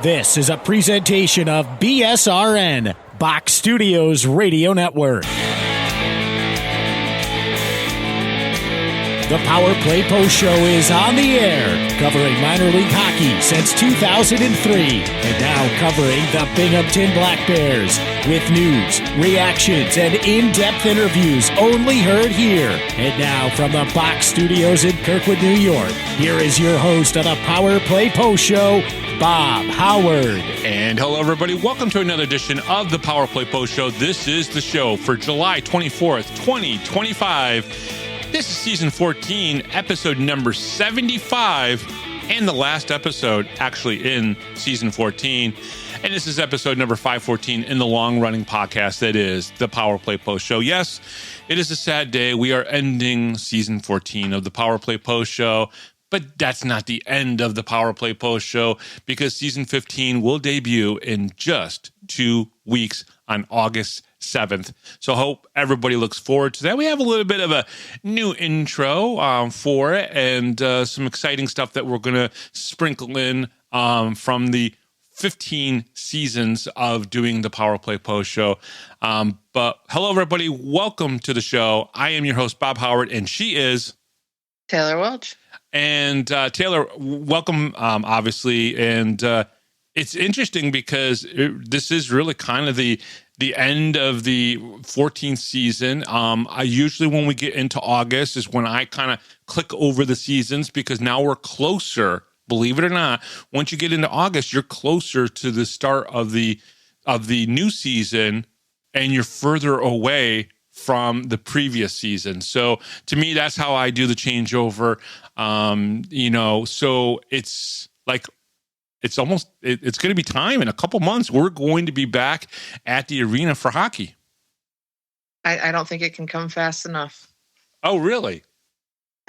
This is a presentation of BSRN, Box Studios Radio Network. The Power Play Post Show is on the air, covering minor league hockey since 2003, and now covering the Binghamton Black Bears with news, reactions, and in-depth interviews only heard here. And now from the Box Studios in Kirkwood, New York, here is your host of the Power Play Post Show, Bob Howard. And hello, everybody. Welcome to another edition of the Power Play Post Show. This is the show for July 24th, 2025. This is season 14, episode number 75, and the last episode actually in season 14. And this is episode number 514 in the long-running podcast that is the Power Play Post Show. Yes, it is a sad day. We are ending season 14 of the Power Play Post Show. But that's not the end of the Power Play Post Show, because season 15 will debut in just 2 weeks on August 7th. So I hope everybody looks forward to that. We have a little bit of a new intro for it, and some exciting stuff that we're going to sprinkle in from the 15 seasons of doing the Power Play Post Show. But hello, everybody. Welcome to the show. I am your host, Bob Howard, and she is Taylor Welch. And Taylor, welcome, obviously. And it's interesting because this is really kind of the end of the 14th season. I usually, when we get into August, is when I kind of click over the seasons, because now we're closer, believe it or not. Once you get into August, you're closer to the start of the new season, and you're further away from the previous season. So to me, that's how I do the changeover. So it's like, it's going to be time in a couple months. We're going to be back at the arena for hockey. I don't think it can come fast enough. Oh, really?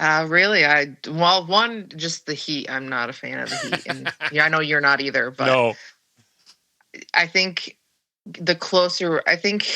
Really? One, just the heat. I'm not a fan of the heat. And yeah, I know you're not either, but no. I think the closer, I think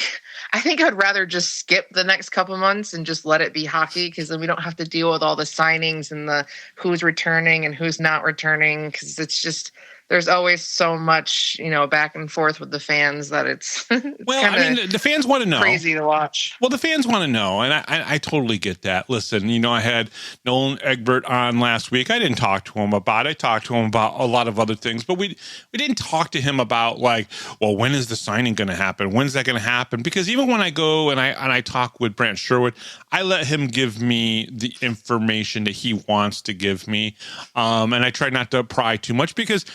I'd rather just skip the next couple months and just let it be hockey, because then we don't have to deal with all the signings and the who's returning and who's not returning, because it's just, there's always so much, back and forth with the fans that it's well, I mean, the fans want to know. Crazy to watch. Well, the fans want to know, and I totally get that. Listen, I had Nolan Egbert on last week. I didn't talk to him about it. I talked to him about a lot of other things, but we didn't talk to him about, like, well, when is the signing going to happen? When's that going to happen? Because even when I go and I talk with Brant Sherwood, I let him give me the information that he wants to give me, and I try not to pry too much, because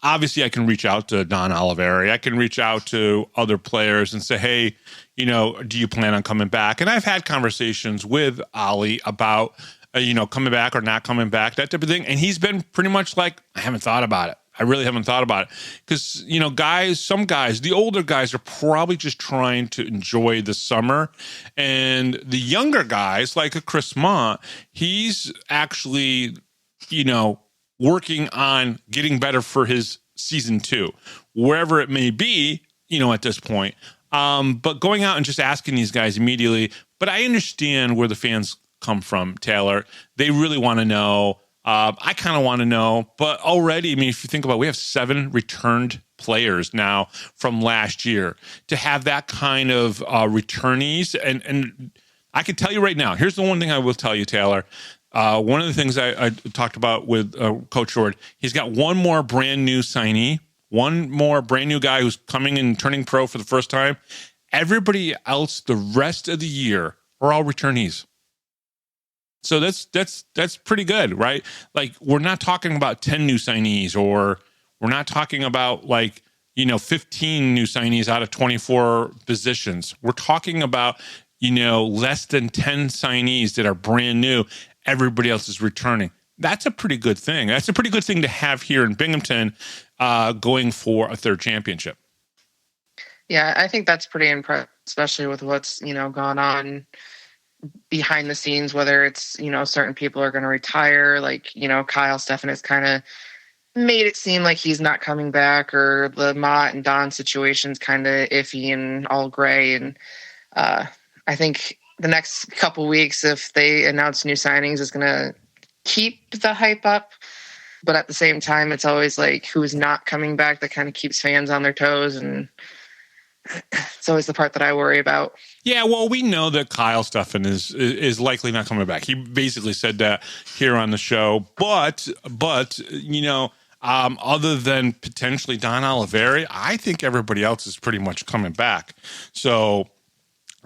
obviously I can reach out to Don Oliveri. I can reach out to other players and say, hey, do you plan on coming back? And I've had conversations with Ollie about, coming back or not coming back, that type of thing. And he's been pretty much like, I haven't thought about it. I really haven't thought about it. Because, some guys, the older guys are probably just trying to enjoy the summer. And the younger guys, like a Chris Mott, he's actually, working on getting better for his season 2, wherever it may be, at this point. But going out and just asking these guys immediately, but I understand where the fans come from, Taylor. They really want to know. I kind of want to know, but already, I mean, if you think about it, we have 7 returned players now from last year. To have that kind of returnees, and I can tell you right now, here's the one thing I will tell you, Taylor. One of the things I talked about with Coach Short, he's got one more brand new signee, one more brand new guy who's coming and turning pro for the first time. Everybody else, the rest of the year, are all returnees. So that's pretty good, right? Like, we're not talking about 10 new signees, or we're not talking about 15 new signees out of 24 positions. We're talking about, less than 10 signees that are brand new. Everybody else is returning. That's a pretty good thing. That's a pretty good thing to have here in Binghamton, going for a 3rd championship. Yeah, I think that's pretty impressive, especially with what's, gone on behind the scenes, whether it's, certain people are going to retire, like, Kyle Steffen has kind of made it seem like he's not coming back, or the Mott and Don situation's kind of iffy and all gray. And I think the next couple weeks, if they announce new signings, is going to keep the hype up. but at the same time, it's always like who's not coming back that kind of keeps fans on their toes, and it's always the part that I worry about. Yeah, well, we know that Kyle Steffen is likely not coming back. He basically said that here on the show, but other than potentially Don Oliveri, I think everybody else is pretty much coming back. So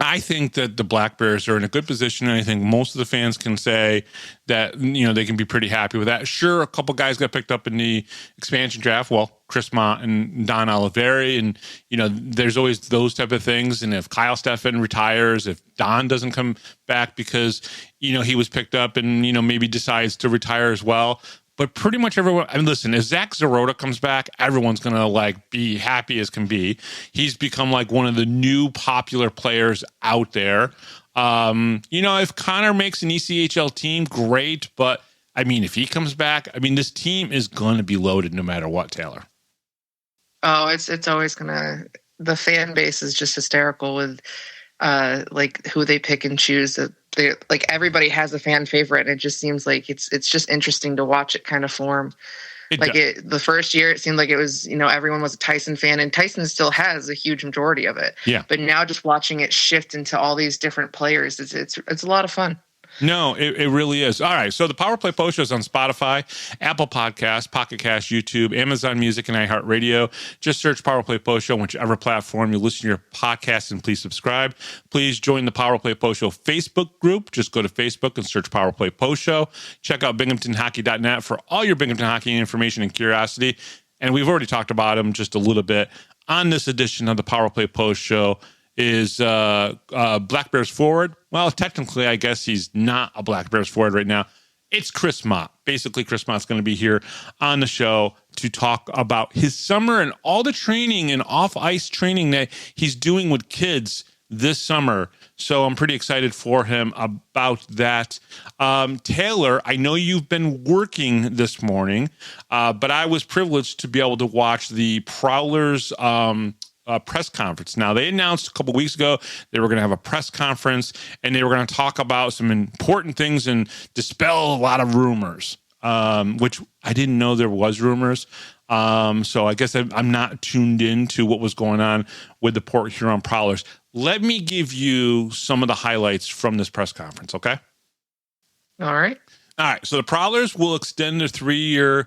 I think that the Black Bears are in a good position. And I think most of the fans can say that, they can be pretty happy with that. Sure, a couple guys got picked up in the expansion draft. Well, Chris Mott and Don Oliveri. And, there's always those type of things. And if Kyle Steffen retires, if Don doesn't come back because, he was picked up and, maybe decides to retire as well. But pretty much everyone, listen, if Zach Zarota comes back, everyone's going to be happy as can be. He's become one of the new popular players out there. If Connor makes an ECHL team, great. But if he comes back, this team is going to be loaded no matter what, Taylor. Oh, it's always going to, the fan base is just hysterical with who they pick and choose. That they everybody has a fan favorite, and it just seems like it's just interesting to watch it kind of form. The first year, it seemed like it was, everyone was a Tyson fan, and Tyson still has a huge majority of it. Yeah. But now just watching it shift into all these different players, it's a lot of fun. No, it really is. All right. So the Power Play Post Show is on Spotify, Apple Podcasts, Pocket Cast, YouTube, Amazon Music, and iHeartRadio. Just search Power Play Post Show on whichever platform you listen to your podcast, and please subscribe. Please join the Power Play Post Show Facebook group. Just go to Facebook and search Power Play Post Show. Check out binghamtonhockey.net for all your Binghamton hockey information and curiosity. And we've already talked about them just a little bit on this edition of the Power Play Post Show. Is Black Bears forward? Well, technically, I guess he's not a Black Bears forward right now. It's Chris Mott. Basically, Chris Mott's going to be here on the show to talk about his summer and all the training and off-ice training that he's doing with kids this summer. So I'm pretty excited for him about that. Taylor, I know you've been working this morning, but I was privileged to be able to watch the Prowlers press conference. Now, they announced a couple weeks ago they were going to have a press conference, and they were going to talk about some important things and dispel a lot of rumors, which I didn't know there was rumors. So I guess I'm not tuned in to what was going on with the Port Huron Prowlers. Let me give you some of the highlights from this press conference, okay? All right. All right, so the Prowlers will extend their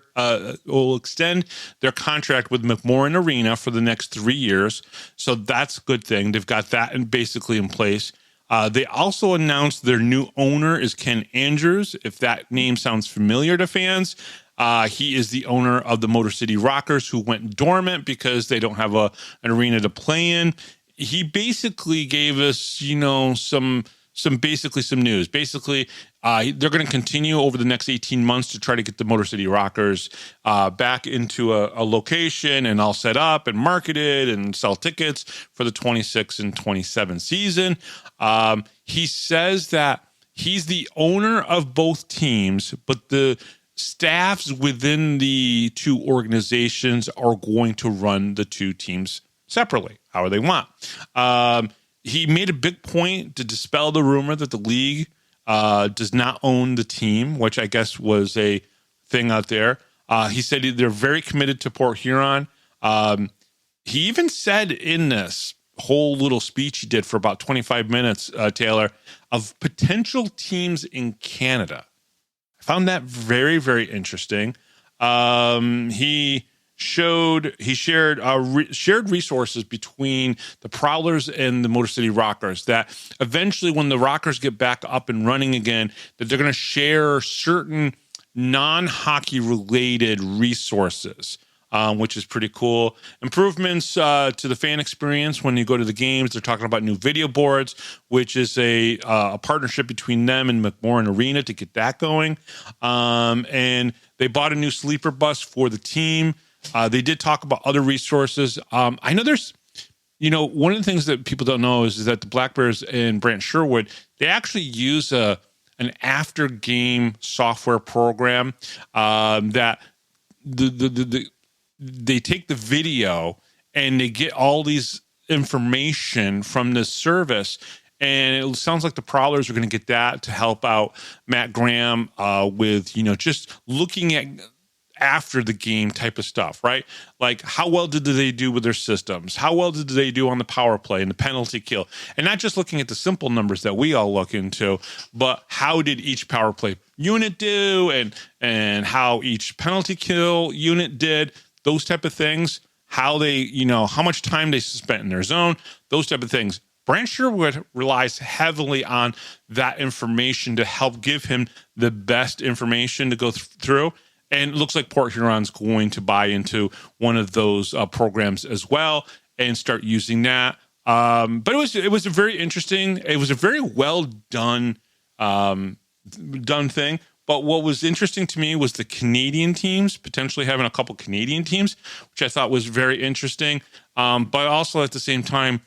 contract with McMorran Arena for the next 3 years. So that's a good thing. They've got that basically in place. They also announced their new owner is Ken Andrews. If that name sounds familiar to fans, he is the owner of the Motor City Rockers, who went dormant because they don't have an arena to play in. He basically gave us, some news. Basically, they're going to continue over the next 18 months to try to get the Motor City Rockers back into a location and all set up and marketed and sell tickets for the 26 and 27 season. He says that he's the owner of both teams, but the staffs within the two organizations are going to run the two teams separately, however they want. He made a big point to dispel the rumor that the league does not own the team, which I guess was a thing out there. He said they're very committed to Port Huron. He even said in this whole little speech he did for about 25 minutes, Taylor, of potential teams in Canada. I found that very, very interesting. He shared resources between the Prowlers and the Motor City Rockers, that eventually when the Rockers get back up and running again, that they're going to share certain non-hockey related resources, which is pretty cool. Improvements to the fan experience when you go to the games. They're talking about new video boards, which is a partnership between them and McMorran Arena to get that going. And they bought a new sleeper bus for the team. They did talk about other resources. I know there's, one of the things that people don't know is that the Black Bears in Brant Sherwood, they actually use an after game software program that they take the video and they get all these information from this service. And it sounds like the Prowlers are going to get that to help out Matt Graham with, just looking after the game type of stuff, right? Like, how well did they do with their systems? How well did they do on the power play and the penalty kill? And not just looking at the simple numbers that we all look into, but how did each power play unit do, and how each penalty kill unit did, those type of things, how they, how much time they spent in their zone, those type of things. Brant Sherwood relies heavily on that information to help give him the best information to go through. And it looks like Port Huron's going to buy into one of those programs as well and start using that. But it was a very interesting. It was a very well done thing. But what was interesting to me was the Canadian teams, potentially having a couple Canadian teams, which I thought was very interesting. But also at the same time,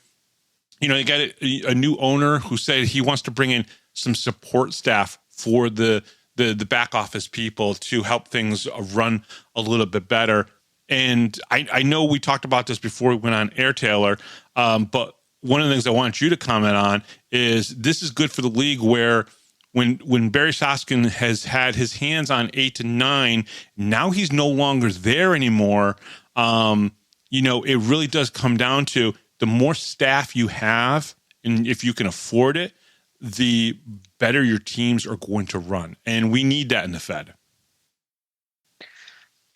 you got a new owner who said he wants to bring in some support staff for the back office people to help things run a little bit better. And I know we talked about this before we went on air, Taylor, but one of the things I want you to comment on is this is good for the league, where when Barry Soskin has had his hands on 8 to 9, now he's no longer there anymore. It really does come down to the more staff you have, and if you can afford it, the better your teams are going to run. And we need that in the Fed.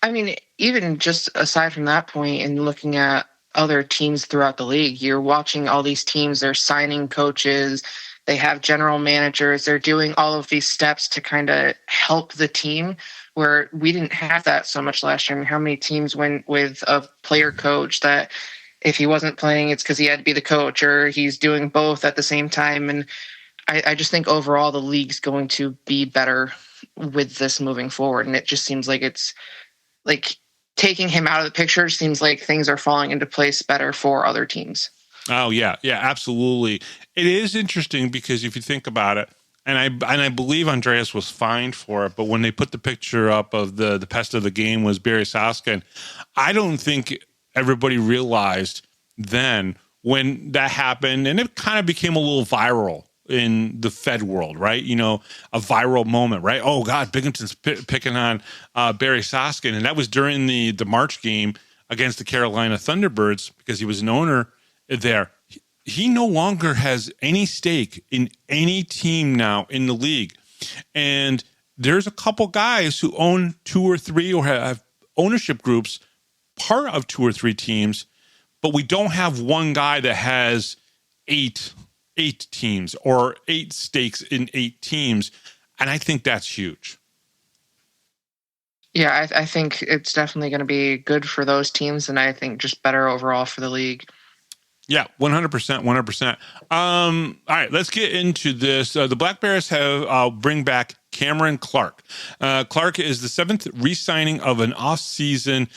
I mean, even just aside from that point and looking at other teams throughout the league, you're watching all these teams, they're signing coaches, they have general managers, they're doing all of these steps to kind of help the team, where we didn't have that so much last year. I mean, how many teams went with a player coach that if he wasn't playing, it's because he had to be the coach, or he's doing both at the same time? And I just think overall the league's going to be better with this moving forward. And it just seems like it's like taking him out of the picture seems like things are falling into place better for other teams. Oh, yeah. Yeah, absolutely. It is interesting because if you think about it, and I believe Andreas was fined for it, but when they put the picture up of the pest of the game was Barry Soskin, I don't think everybody realized then when that happened, and it kind of became a little viral in the Fed world, right? A viral moment, right? Oh God, Binghamton's picking on Barry Soskin. And that was during the March game against the Carolina Thunderbirds, because he was an owner there. He no longer has any stake in any team now in the league. And there's a couple guys who own 2 or 3 or have ownership groups part of 2 or 3 teams, but we don't have one guy that has 8 teams or 8 stakes in 8 teams. And I think that's huge. Yeah, I think it's definitely going to be good for those teams, and I think just better overall for the league. Yeah, 100%, 100%. All right, let's get into this. The Black Bears have bring back Cameron Clark. Clark is the 7th re-signing of the offseason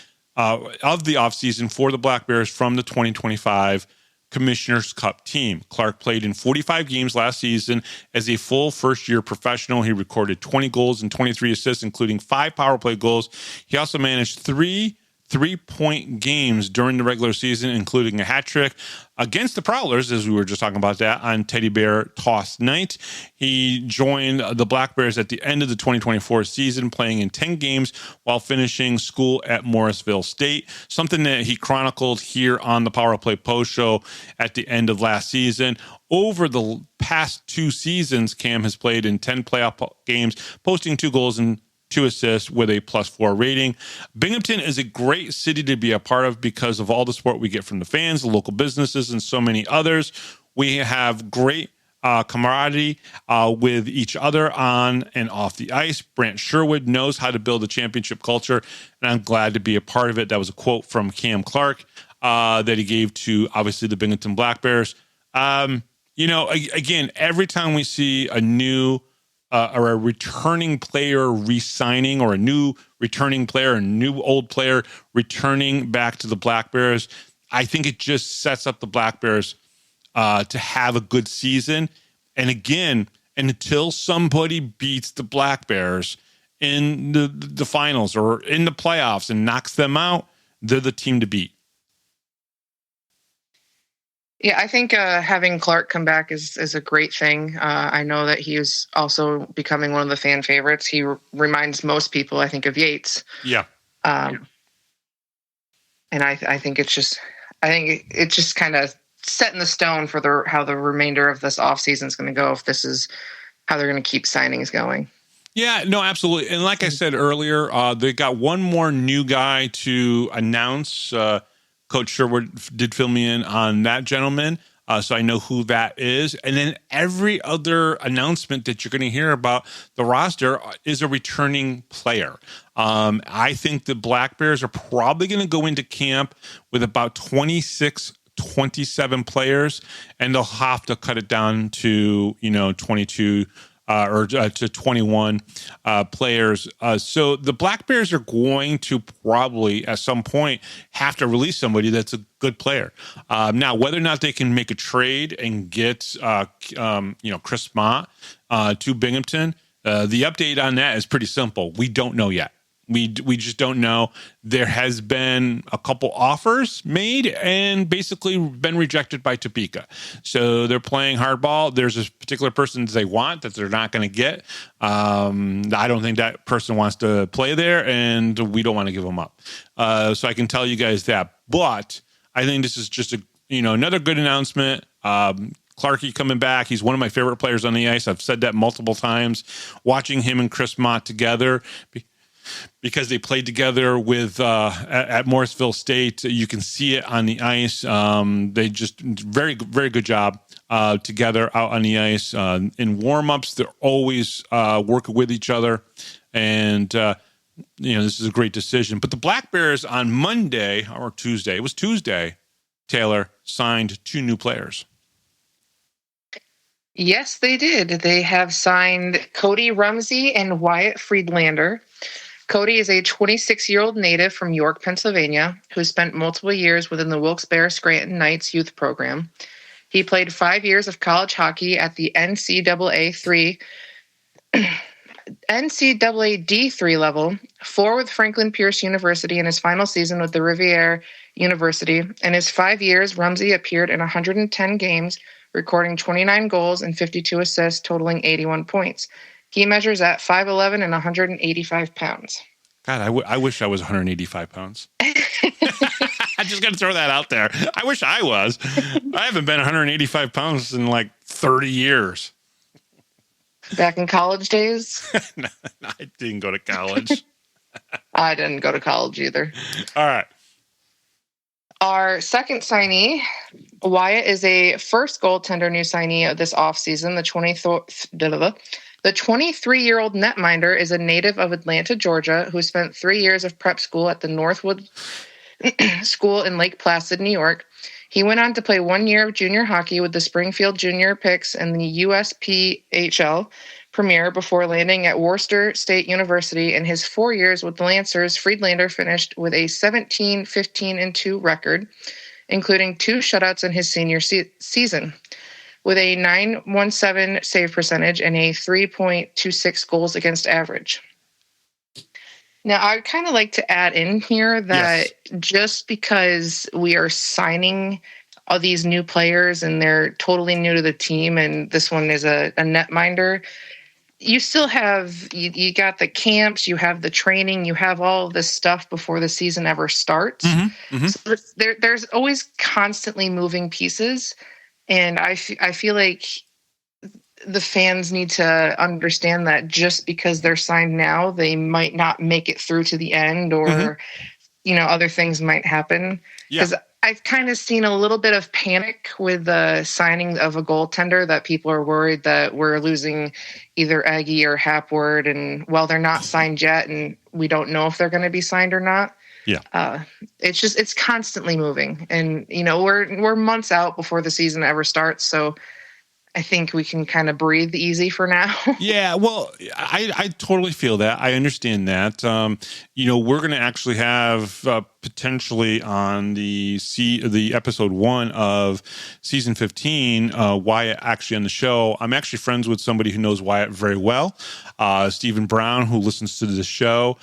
for the Black Bears from the 2025 Commissioner's Cup team. Clark played in 45 games last season as a full first-year professional. He recorded 20 goals and 23 assists, including 5 power play goals. He also managed 3 3-point games during the regular season, including a hat trick against the Prowlers, as we were just talking about that, on Teddy Bear Toss Night. He joined the Black Bears at the end of the 2024 season, playing in 10 games while finishing school at Morrisville State, something that he chronicled here on the Power Play Post Show at the end of last season. Over the past 2 seasons, Cam has played in 10 playoff games, posting 2 goals and 2 assists with a +4 rating. Binghamton is a great city to be a part of because of all the support we get from the fans, the local businesses, and so many others. We have great camaraderie with each other on and off the ice. Brant Sherwood knows how to build a championship culture, and I'm glad to be a part of it. That was a quote from Cam Clark that he gave to, obviously, the Binghamton Black Bears. Again, every time we see a new or a returning player re-signing, or a new returning player, a new old player returning back to the Black Bears, I think it just sets up the Black Bears to have a good season. And again, until somebody beats the Black Bears in the finals or in the playoffs and knocks them out, they're the team to beat. Yeah, I think having Clark come back is a great thing. I know that he is also becoming one of the fan favorites. He reminds most people, I think, of Yates. Yeah. And I think it's just kind of set in the stone for how the remainder of this offseason is going to go, if this is how they're going to keep signings going. Yeah, no, absolutely. And like I said earlier, they got one more new guy to announce. Coach Sherwood did fill me in on that gentleman, so I know who that is. And then every other announcement that you're going to hear about the roster is a returning player. I think the Black Bears are probably going to go into camp with about 27 players, and they'll have to cut it down to 22 or to 21 players. So the Black Bears are going to probably at some point have to release somebody that's a good player. Now, whether or not they can make a trade and get Chris Mott to Binghamton, the update on that is pretty simple. We don't know yet. We just don't know. There has been a couple offers made and basically been rejected by Topeka. So they're playing hardball. There's a particular person they want that they're not going to get. I don't think that person wants to play there, and we don't want to give them up. So I can tell you guys that. But I think this is just another good announcement. Clarkey coming back. He's one of my favorite players on the ice. I've said that multiple times. Watching him and Chris Mott together, because they played together with at Morrisville State. You can see it on the ice. They just very, very good job together out on the ice. In warm-ups, they're always working with each other. And, this is a great decision. But the Black Bears on Monday or Tuesday, it was Tuesday, Taylor, signed 2 new players. Yes, they did. They have signed Cody Rumsey and Wyatt Friedlander. Cody is a 26-year-old native from York, Pennsylvania, who spent multiple years within the Wilkes-Barre Scranton Knights youth program. He played 5 years of college hockey at the NCAA D3 level, 4 with Franklin Pierce University in his final season with the Rivier University. In his 5 years, Rumsey appeared in 110 games, recording 29 goals and 52 assists, totaling 81 points. He measures at 5'11" and 185 pounds. God, I wish I was 185 pounds. I just got to throw that out there. I wish I was. I haven't been 185 pounds in like 30 years. Back in college days? No, I didn't go to college. I didn't go to college either. All right. Our second signee, Wyatt, is a first goaltender new signee of this offseason. The 23-year-old netminder is a native of Atlanta, Georgia, who spent 3 years of prep school at the Northwood School in Lake Placid, New York. He went on to play 1 year of junior hockey with the Springfield Junior Picks and the USPHL Premier before landing at Worcester State University. In his 4 years with the Lancers, Friedlander finished with a 17-15-2 record, including 2 shutouts in his senior season, with a .917 save percentage and a 3.26 goals against average. Now, I'd kind of like to add in here that just because we are signing all these new players and they're totally new to the team, and this one is a netminder, you still have, you got the camps, you have the training, you have all this stuff before the season ever starts. Mm-hmm. Mm-hmm. So there's always constantly moving pieces. And I feel like the fans need to understand that just because they're signed now, they might not make it through to the end, or, other things might happen. Because I've kind of seen a little bit of panic with the signing of a goaltender, that people are worried that we're losing either Aggie or Hapward. And while they're not signed yet, and we don't know if they're going to be signed or not. Yeah. It's constantly moving, and we're months out before the season ever starts. So I think we can kind of breathe easy for now. Yeah. Well, I totally feel that. I understand that. We're going to actually have potentially on the episode 1 of season 15, Wyatt actually on the show. I'm actually friends with somebody who knows Wyatt very well, Stephen Brown, who listens to the show.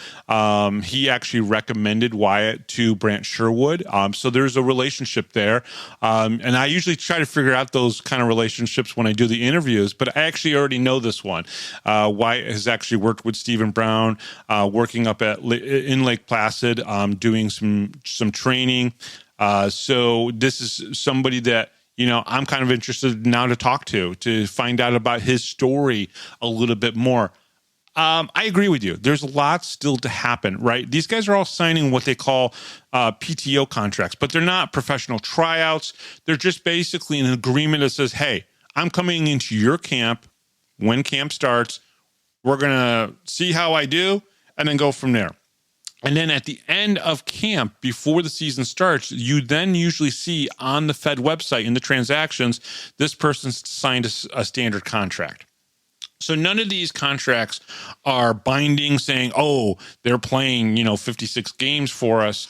He actually recommended Wyatt to Brant Sherwood. So there's a relationship there. And I usually try to figure out those kind of relationships when I do the interviews, but I actually already know this one. Wyatt has actually worked with Stephen Brown, working up in Lake Placid, doing some training. So this is somebody that, I'm kind of interested now to talk to find out about his story a little bit more. I agree with you. There's a lot still to happen, right? These guys are all signing what they call PTO contracts, but they're not professional tryouts. They're just basically an agreement that says, hey, I'm coming into your camp when camp starts. We're going to see how I do and then go from there. And then at the end of camp, before the season starts, you then usually see on the Fed website in the transactions, this person's signed a standard contract. So none of these contracts are binding saying, oh, they're playing, 56 games for us.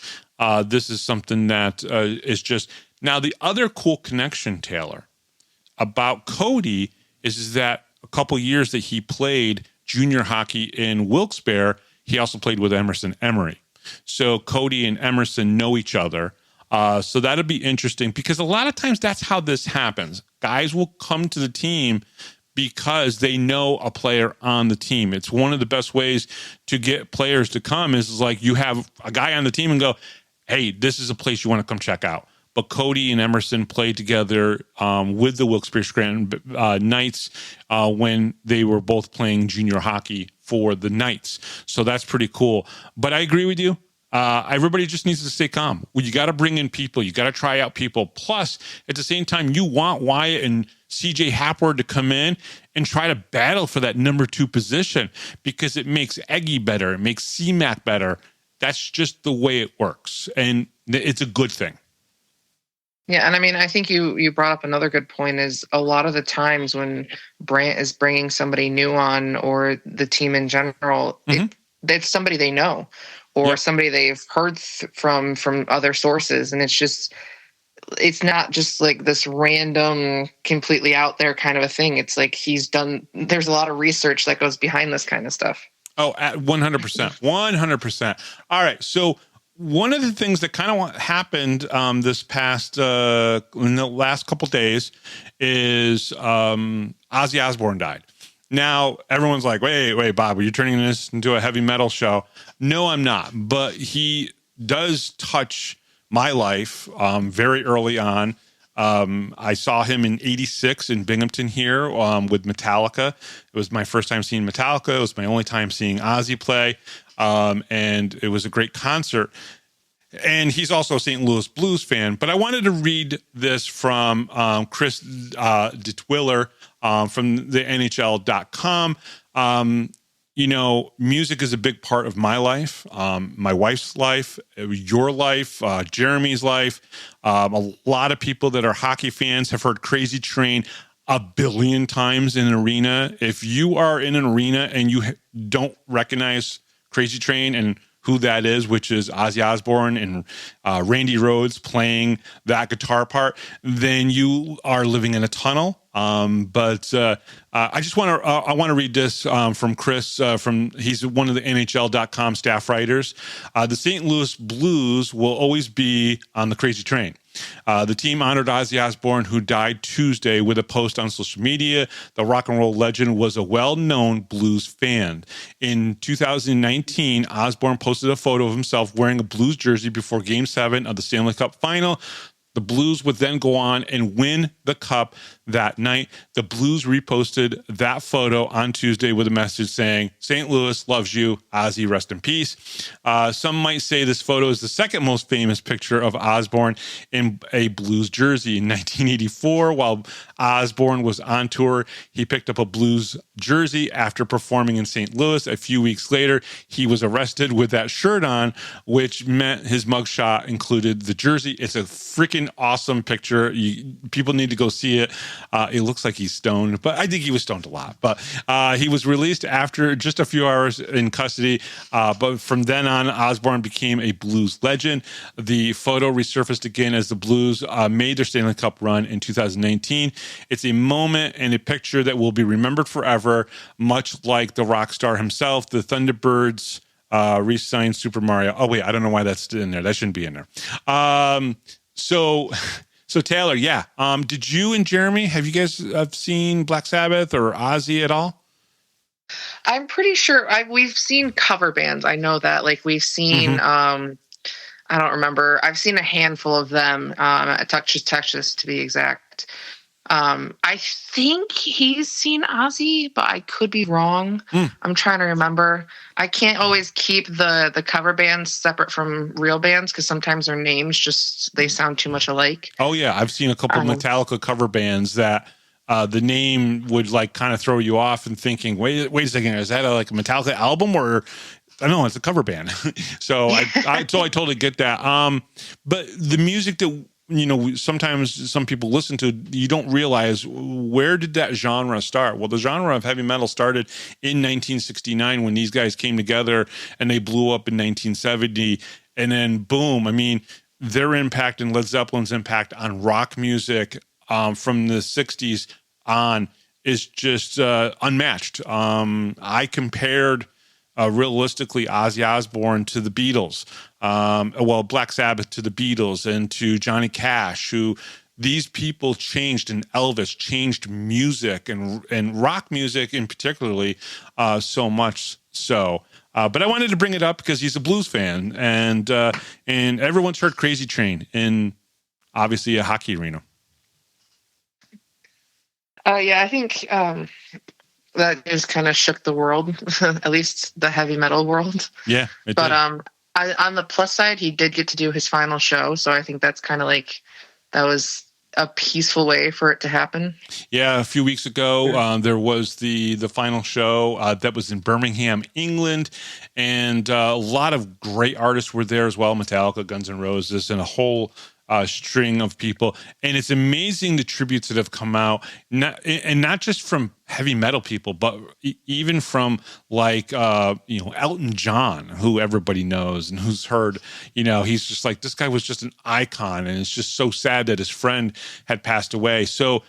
This is something that is just... Now, the other cool connection, Taylor, about Cody is that a couple years that he played junior hockey in Wilkes-Barre, he also played with Emerson Emery. So Cody and Emerson know each other. So that'll be interesting because a lot of times that's how this happens. Guys will come to the team because they know a player on the team. It's one of the best ways to get players to come is like you have a guy on the team and go, hey, this is a place you want to come check out. But Cody and Emerson played together with the Wilkes-Barre Scranton Knights when they were both playing junior hockey for the Knights. So that's pretty cool. But I agree with you. Everybody just needs to stay calm. Well, you got to bring in people. You got to try out people. Plus, at the same time, you want Wyatt and CJ Hapward to come in and try to battle for that number 2 position because it makes Eggy better. It makes CMAC better. That's just the way it works. And it's a good thing. Yeah, and I mean, I think you brought up another good point is a lot of the times when Brant is bringing somebody new on or the team in general, it's somebody they know or somebody they've heard from other sources. And it's not just like this random, completely out there kind of a thing. It's like there's a lot of research that goes behind this kind of stuff. Oh, at 100%. 100%. All right, so one of the things that kind of happened this past in the last couple of days is Ozzy Osbourne died. Now everyone's like, wait, Bob, are you turning this into a heavy metal show? No, I'm not. But he does touch my life very early on. I saw him in '86 in Binghamton here with Metallica. It was my first time seeing Metallica. It was my only time seeing Ozzy play. And it was a great concert. And he's also a St. Louis Blues fan. But I wanted to read this from Chris DeTwiller from the NHL.com. Music is a big part of my life, my wife's life, your life, Jeremy's life. A lot of people that are hockey fans have heard Crazy Train a billion times in an arena. If you are in an arena and you don't recognize Crazy Train and who that is, which is Ozzy Osbourne and Randy Rhoads playing that guitar part, then you are living in a tunnel. But I just want to read this from Chris. He's one of the NHL.com staff writers. The St. Louis Blues will always be on the Crazy Train. The team honored Ozzy Osbourne, who died Tuesday, with a post on social media. The rock and roll legend was a well-known blues fan. In 2019, Osbourne posted a photo of himself wearing a Blues jersey before Game 7 of the Stanley Cup Final. The Blues would then go on and win the Cup that night. The Blues reposted that photo on Tuesday with a message saying, "St. Louis loves you, Ozzy, rest in peace." Some might say this photo is the second most famous picture of Osbourne in a Blues jersey. In 1984, while Osbourne was on tour, he picked up a Blues jersey after performing in St. Louis. A few weeks later, he was arrested with that shirt on, which meant his mugshot included the jersey. It's a freaking freaking awesome picture. People need to go see it. It looks like he's stoned, but I think he was stoned a lot. But he was released after just a few hours in custody. But from then on, Osborne became a Blues legend. The photo resurfaced again as the Blues made their Stanley Cup run in 2019. It's a moment and a picture that will be remembered forever, much like the rock star himself. The Thunderbirds re-signed Super Mario. Oh, wait, I don't know why that's in there. That shouldn't be in there. So Taylor, yeah. Did you and Jeremy, have you guys seen Black Sabbath or Ozzy at all? I'm pretty sure we've seen cover bands. I know that. Like, we've seen, I don't remember. I've seen a handful of them at Texas, to be exact. I think he's seen Ozzy, but I could be wrong. I'm trying to remember. I can't always keep the cover bands separate from real bands because sometimes their names they sound too much alike. Oh yeah, I've seen a couple of Metallica cover bands that the name would like kind of throw you off and thinking, wait a second, is that a Metallica album or? I know it's a cover band. So I totally get that. But the music that sometimes some people listen to, you don't realize where did that genre start? Well, the genre of heavy metal started in 1969 when these guys came together and they blew up in 1970. And then boom, I mean, their impact and Led Zeppelin's impact on rock music from the 60s on is just unmatched. I compared realistically Ozzy Osbourne to the Beatles, Black Sabbath to the Beatles and to Johnny Cash, who these people changed, and Elvis changed music and rock music in particularly so much so. But I wanted to bring it up because he's a blues fan, and everyone's heard Crazy Train in obviously a hockey arena. Yeah, I think that just kind of shook the world, at least the heavy metal world. Yeah, it but did. on the plus side, he did get to do his final show, so I think that's kind of like that was a peaceful way for it to happen. Yeah, a few weeks ago, there was the final show that was in Birmingham, England, and a lot of great artists were there as well. Metallica, Guns N' Roses, and a whole string of people. And it's amazing the tributes that have come out, not just from heavy metal people, but even from like Elton John, who everybody knows and who's heard. He's just like, this guy was just an icon, and it's just so sad that his friend had passed away. So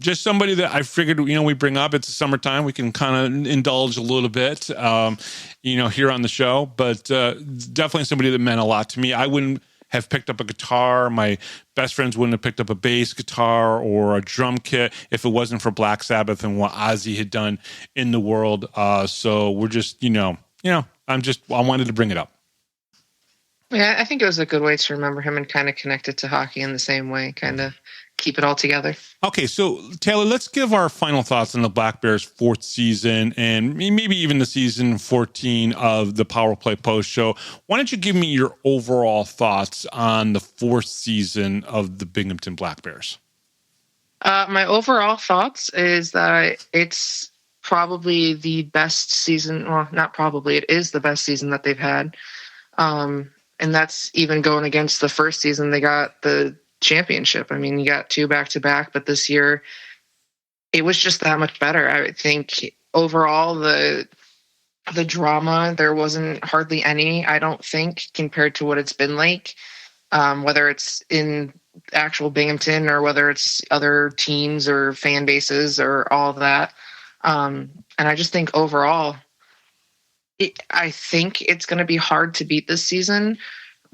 just somebody that I figured we bring up. It's the summertime, we can kind of indulge a little bit here on the show, but definitely somebody that meant a lot to me. I wouldn't have picked up a guitar. My best friends wouldn't have picked up a bass guitar or a drum kit if it wasn't for Black Sabbath and what Ozzy had done in the world. So we're just, I wanted to bring it up. Yeah, I think it was a good way to remember him and kind of connect it to hockey in the same way, kind of keep it all together. Okay, so Taylor, let's give our final thoughts on the Black Bears' fourth season and maybe even the season 14 of the Power Play Post Show. Why don't you give me your overall thoughts on the fourth season of the Binghamton Black Bears? My overall thoughts is that it's probably the best season. Well, not probably, it is the best season that they've had. And that's even going against the first season. They got the championship. I mean, you got 2 back-to-back, but this year it was just that much better. I would think overall the drama, there wasn't hardly any, I don't think, compared to what it's been like, whether it's in actual Binghamton or whether it's other teams or fan bases or all of that. And I just think overall, I think it's going to be hard to beat this season.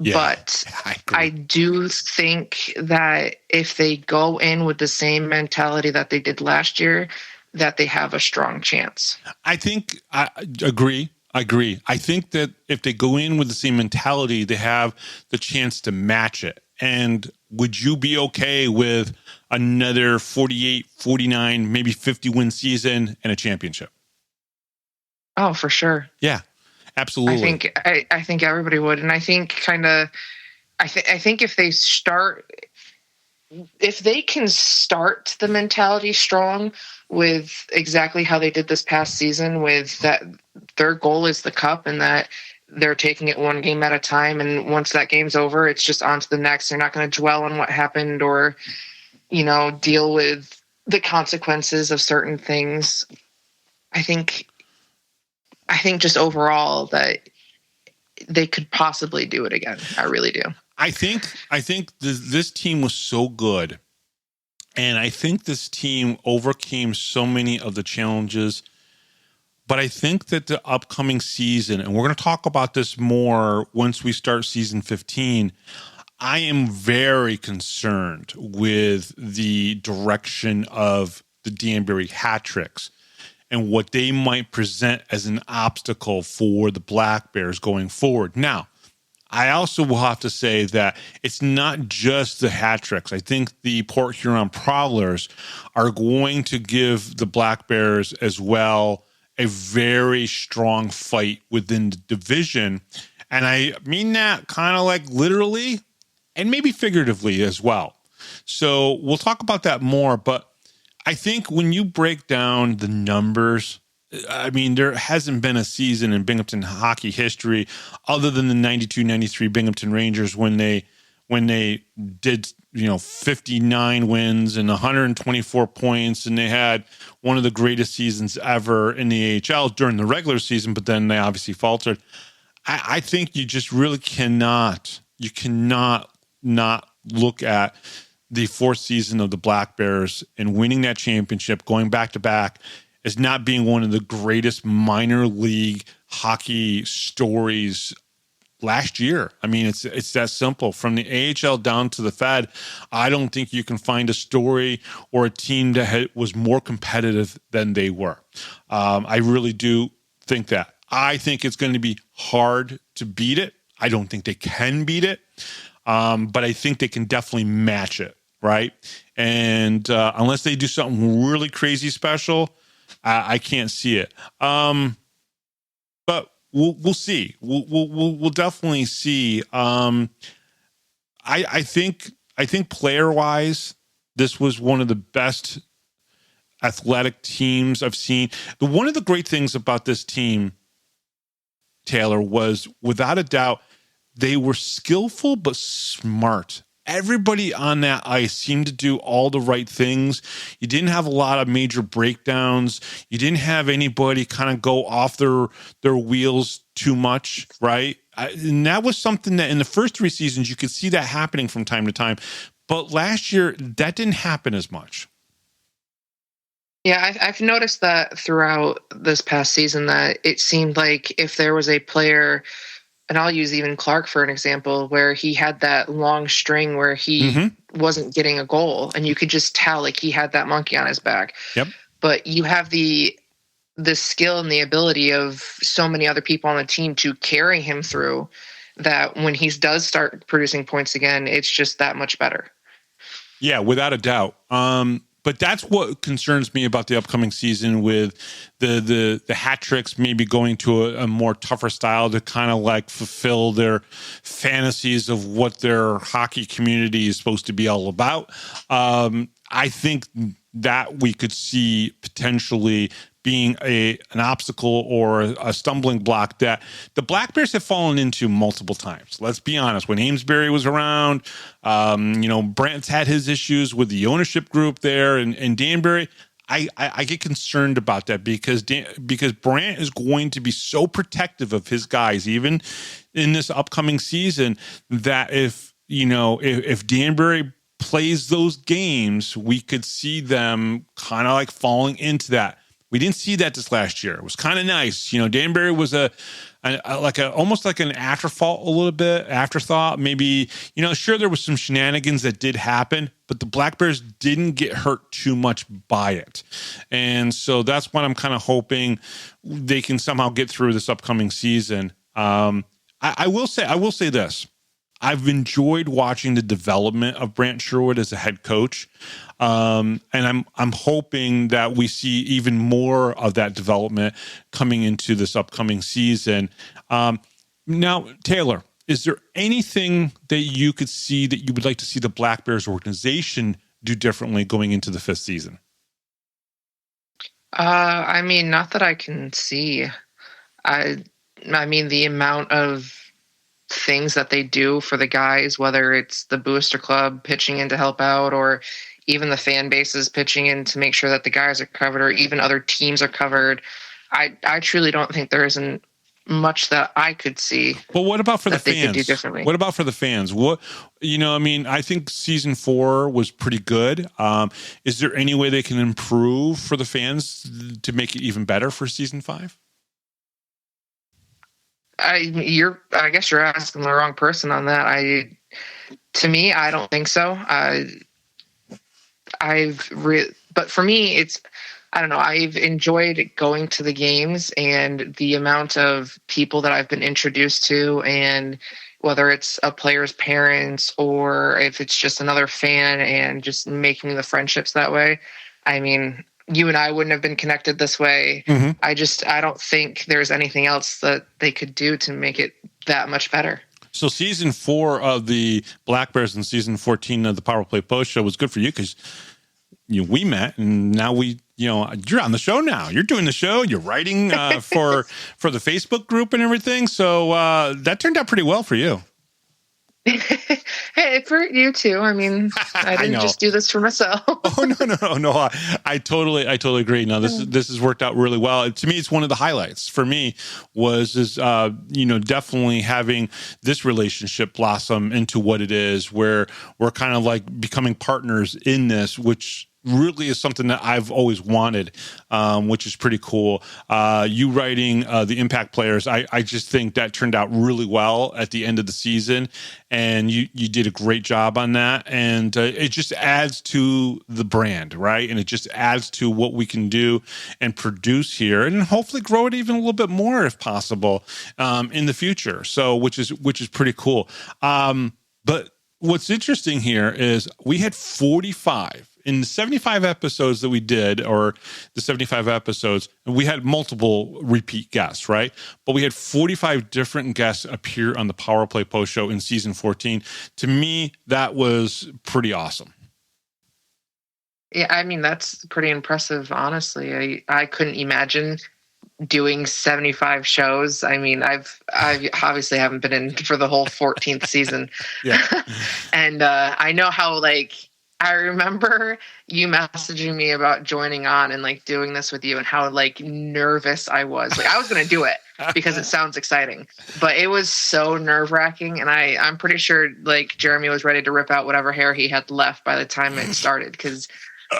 Yeah, but I do think that if they go in with the same mentality that they did last year, that they have a strong chance. I agree. I think that if they go in with the same mentality, they have the chance to match it. And would you be okay with another 48, 49, maybe 50 win season and a championship? Oh, for sure. Yeah. Absolutely. I think everybody would. And I think I think if they can start the mentality strong with exactly how they did this past season, with that their goal is the cup and that they're taking it one game at a time. And once that game's over, it's just on to the next. They're not going to dwell on what happened or, deal with the consequences of certain things. I think just overall that they could possibly do it again. I really do. I think this team was so good. And I think this team overcame so many of the challenges. But I think that the upcoming season, and we're going to talk about this more once we start season 15, I am very concerned with the direction of the Danbury hat tricks and what they might present as an obstacle for the Black Bears going forward. Now, I also will have to say that it's not just the hat tricks. I think the Port Huron Prowlers are going to give the Black Bears as well a very strong fight within the division. And I mean that kind of like literally and maybe figuratively as well. So we'll talk about that more. But I think when you break down the numbers, I mean, there hasn't been a season in Binghamton hockey history other than the 92-93 Binghamton Rangers when they did, 59 wins and 124 points, and they had one of the greatest seasons ever in the AHL during the regular season, but then they obviously faltered. I think you just really cannot not look at the fourth season of the Black Bears and winning that championship, going back to back, as not being one of the greatest minor league hockey stories last year. I mean, it's that simple. From the AHL down to the Fed, I don't think you can find a story or a team that was more competitive than they were. I really do think that. I think it's going to be hard to beat it. I don't think they can beat it, but I think they can definitely match it, right? And unless they do something really crazy special, I can't see it. But we'll see. We'll definitely see. I think player wise, this was one of the best athletic teams I've seen. One of the great things about this team, Taylor, was without a doubt they were skillful but smart. Everybody on that ice seemed to do all the right things. You didn't have a lot of major breakdowns. You didn't have anybody kind of go off their wheels too much, right? And that was something that in the first three seasons, you could see that happening from time to time. But last year, that didn't happen as much. Yeah, I've noticed that throughout this past season that it seemed like if there was a player, and I'll use even Clark for an example, where he had that long string where he wasn't getting a goal, and you could just tell like he had that monkey on his back. Yep. But you have the skill and the ability of so many other people on the team to carry him through that when he does start producing points again, it's just that much better. Yeah, without a doubt. But that's what concerns me about the upcoming season with the hat tricks maybe going to a more tougher style to kind of like fulfill their fantasies of what their hockey community is supposed to be all about. I think that we could see potentially being an obstacle or a stumbling block that the Black Bears have fallen into multiple times. Let's be honest. When Amesbury was around, Brant's had his issues with the ownership group there, and Danbury. I get concerned about that because Brant is going to be so protective of his guys, even in this upcoming season, that if Danbury plays those games, we could see them kind of like falling into that. We didn't see that this last year. It was kind of nice. Danbury was almost like an afterthought. Maybe, sure, there was some shenanigans that did happen, but the Black Bears didn't get hurt too much by it. And so that's what I'm kind of hoping they can somehow get through this upcoming season. I will say this. I've enjoyed watching the development of Brant Sherwood as a head coach. And I'm hoping that we see even more of that development coming into this upcoming season. Now, Taylor, is there anything that you could see that you would like to see the Black Bears organization do differently going into the fifth season? Not that I can see. I mean, the amount of things that they do for the guys, whether it's the booster club pitching in to help out, or even the fan bases pitching in to make sure that the guys are covered, or even other teams are covered. I truly don't think there isn't much that I could see. But what about for the they fans? could do differently? What about for the fans? What, I mean, I think season 4 was pretty good. Is there any way they can improve for the fans to make it even better for season 5? I guess you're asking the wrong person on that. To me, I don't think so. But for me, I don't know. I've enjoyed going to the games and the amount of people that I've been introduced to, and whether it's a player's parents or if it's just another fan, and just making the friendships that way. I mean, you and I wouldn't have been connected this way. Mm-hmm. I don't think there's anything else that they could do to make it that much better. So season 4 of the Black Bears and season 14 of the Power Play Post Show was good for you because we met, and now you're on the show now. You're doing the show. You're writing for the Facebook group and everything. So that turned out pretty well for you. Hey, for you too. I mean, I didn't just do this for myself. Oh no! I totally agree. No, this has worked out really well. To me, it's one of the highlights for me was definitely having this relationship blossom into what it is, where we're kind of like becoming partners in this, which really is something that I've always wanted, which is pretty cool. You writing the impact players, I just think that turned out really well at the end of the season, and you did a great job on that, and it just adds to the brand, right? And it just adds to what we can do and produce here, and hopefully grow it even a little bit more if possible in the future. So, which is pretty cool. But what's interesting here is we had 45. In the 75 episodes that we did, or the 75 episodes, we had multiple repeat guests, right? But we had 45 different guests appear on the Power Play Post Show in season 14. To me, that was pretty awesome. Yeah, I mean, that's pretty impressive, honestly. I couldn't imagine doing 75 shows. I mean, I obviously haven't been in for the whole 14th season. Yeah. And I know how, I remember you messaging me about joining on and doing this with you, and how nervous I was. I was going to do it because it sounds exciting, but it was so nerve wracking. And I'm pretty sure Jeremy was ready to rip out whatever hair he had left by the time it started. Cause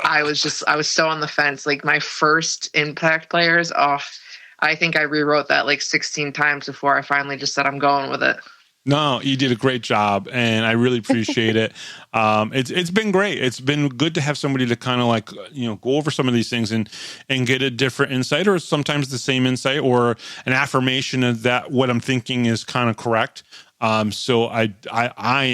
I was so on the fence. My first impact players. I think I rewrote that 16 times before I finally just said, I'm going with it. No, you did a great job, and I really appreciate it. It's been great. It's been good to have somebody to kind of go over some of these things and get a different insight, or sometimes the same insight, or an affirmation of that what I'm thinking is kind of correct. So I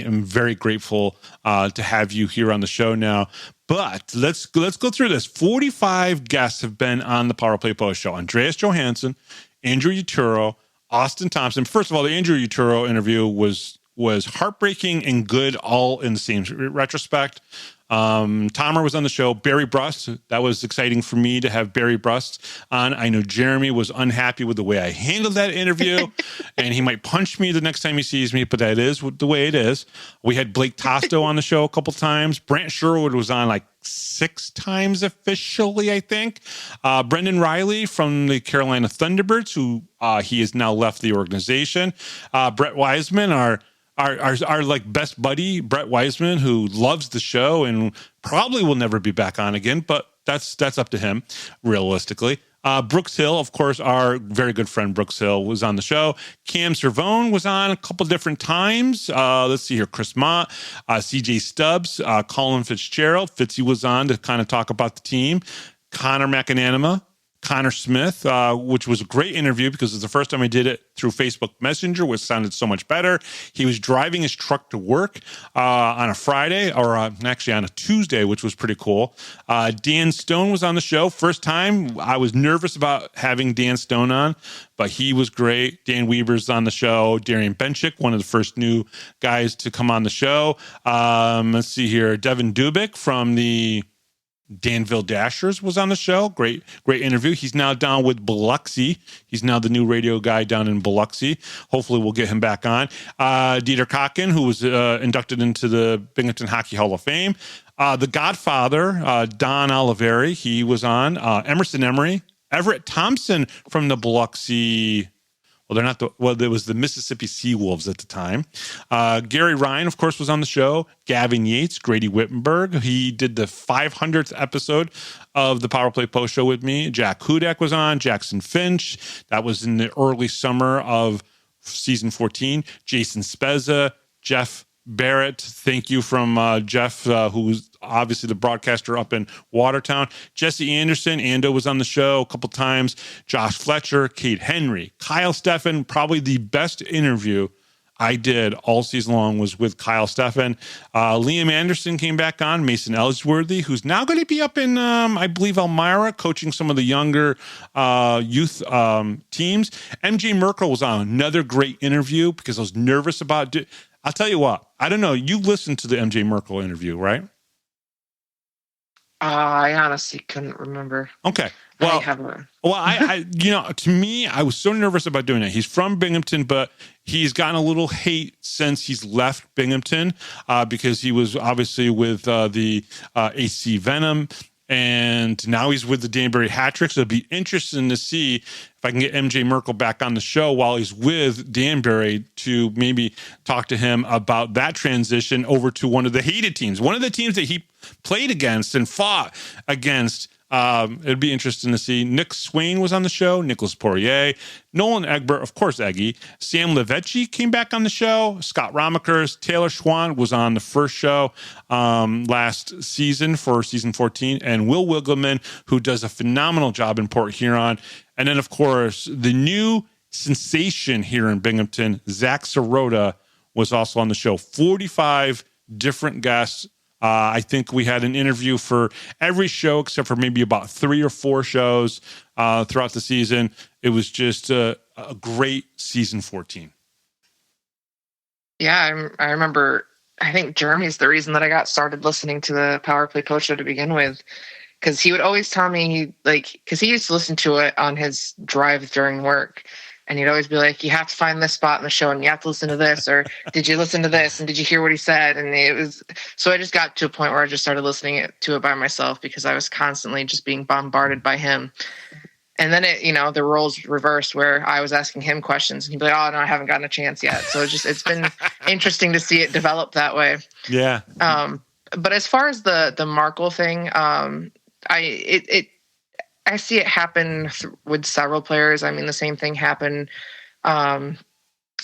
am very grateful to have you here on the show now. But let's go through this. 45 guests have been on the Power Play Post Show. Andreas Johansson, Andrew Utero, Austin Thompson. First of all, the Andrew Utero interview was heartbreaking and good, all in the same retrospect. Tomer was on the show. Barry Brust, that was exciting for me to have Barry Brust on. I know Jeremy was unhappy with the way I handled that interview, and he might punch me the next time he sees me, but that is the way it is. We had Blake Tosto on the show a couple times. Brant Sherwood was on 6 times officially, I think. Brendan Riley from the Carolina Thunderbirds, who he has now left the organization. Brett Wiseman, our best buddy, Brett Wiseman, who loves the show and probably will never be back on again, but that's up to him, realistically. Brooks Hill, of course, our very good friend Brooks Hill was on the show. Cam Cervone was on a couple different times. Let's see here. Chris Mott, CJ Stubbs, Colin Fitzgerald. Fitzy was on to kind of talk about the team. Connor McAnanima, Connor Smith, which was a great interview because it's the first time I did it through Facebook Messenger, which sounded so much better. He was driving his truck to work on a Friday, or actually on a Tuesday, which was pretty cool. Dan Stone was on the show. First time. I was nervous about having Dan Stone on, but he was great. Dan Weaver's on the show. Darian Benchik, one of the first new guys to come on the show. Let's see here. Devin Dubik from the Danville Dashers was on the show. Great interview. He's now down with Biloxi. He's now the new radio guy down in Biloxi. Hopefully we'll get him back on. Dieter Kocken, who was inducted into the Binghamton Hockey Hall of Fame. The Godfather, Don Oliveri, he was on. Emerson Emery. Everett Thompson from the Biloxi. There was the Mississippi Seawolves at the time. Gary Ryan, of course, was on the show. Gavin Yates, Grady Wittenberg. He did the 500th episode of the Power Play Post Show with me. Jack Hudak was on. Jackson Finch. That was in the early summer of season 14. Jason Spezza. Jeff Barrett. Thank you from Jeff, who's obviously the broadcaster up in Watertown. Jesse Anderson, Ando was on the show a couple times. Josh Fletcher, Kate Henry, Kyle Steffen. Probably the best interview I did all season long was with Kyle Steffen. Liam Anderson came back on. Mason Ellsworthy, who's now going to be up in, I believe, Elmira, coaching some of the younger youth teams. MJ Merkel was on. Another great interview because I was nervous about it. I'll tell you what. I don't know. You listened to the MJ Merkel interview, right? I honestly couldn't remember. Okay. Well, I to me, I was so nervous about doing it. He's from Binghamton, but he's gotten a little hate since he's left Binghamton because he was obviously with the AC Venom. And now he's with the Danbury Hat-Tricks. So it'd be interesting to see if I can get MJ Merkel back on the show while he's with Danbury to maybe talk to him about that transition over to one of the hated teams, one of the teams that he played against and fought against. It'd be interesting to see. Nick Swain was on the show. Nicholas Poirier, Nolan Egbert, of course, Eggy. Sam Levecki came back on the show. Scott Romakers, Taylor Schwann was on the first show last season for season 14, and Will Wiggleman, who does a phenomenal job in Port Huron. And then, of course, the new sensation here in Binghamton, Zach Sirota, was also on the show. 45 different guests. I think we had an interview for every show except for maybe about 3 or 4 shows throughout the season. It was just a great season 14. Yeah, I remember. I think Jeremy's the reason that I got started listening to the Power Play Post Show to begin with, because he would always tell me, because he used to listen to it on his drive during work. And he'd always be like, you have to find this spot in the show and you have to listen to this, or did you listen to this? And did you hear what he said? And so I just got to a point where I just started listening to it by myself because I was constantly just being bombarded by him. And then the roles reversed where I was asking him questions and he'd be like, oh no, I haven't gotten a chance yet. So it's been interesting to see it develop that way. Yeah. But as far as the Markle thing, I see it happen with several players. I mean, the same thing happened when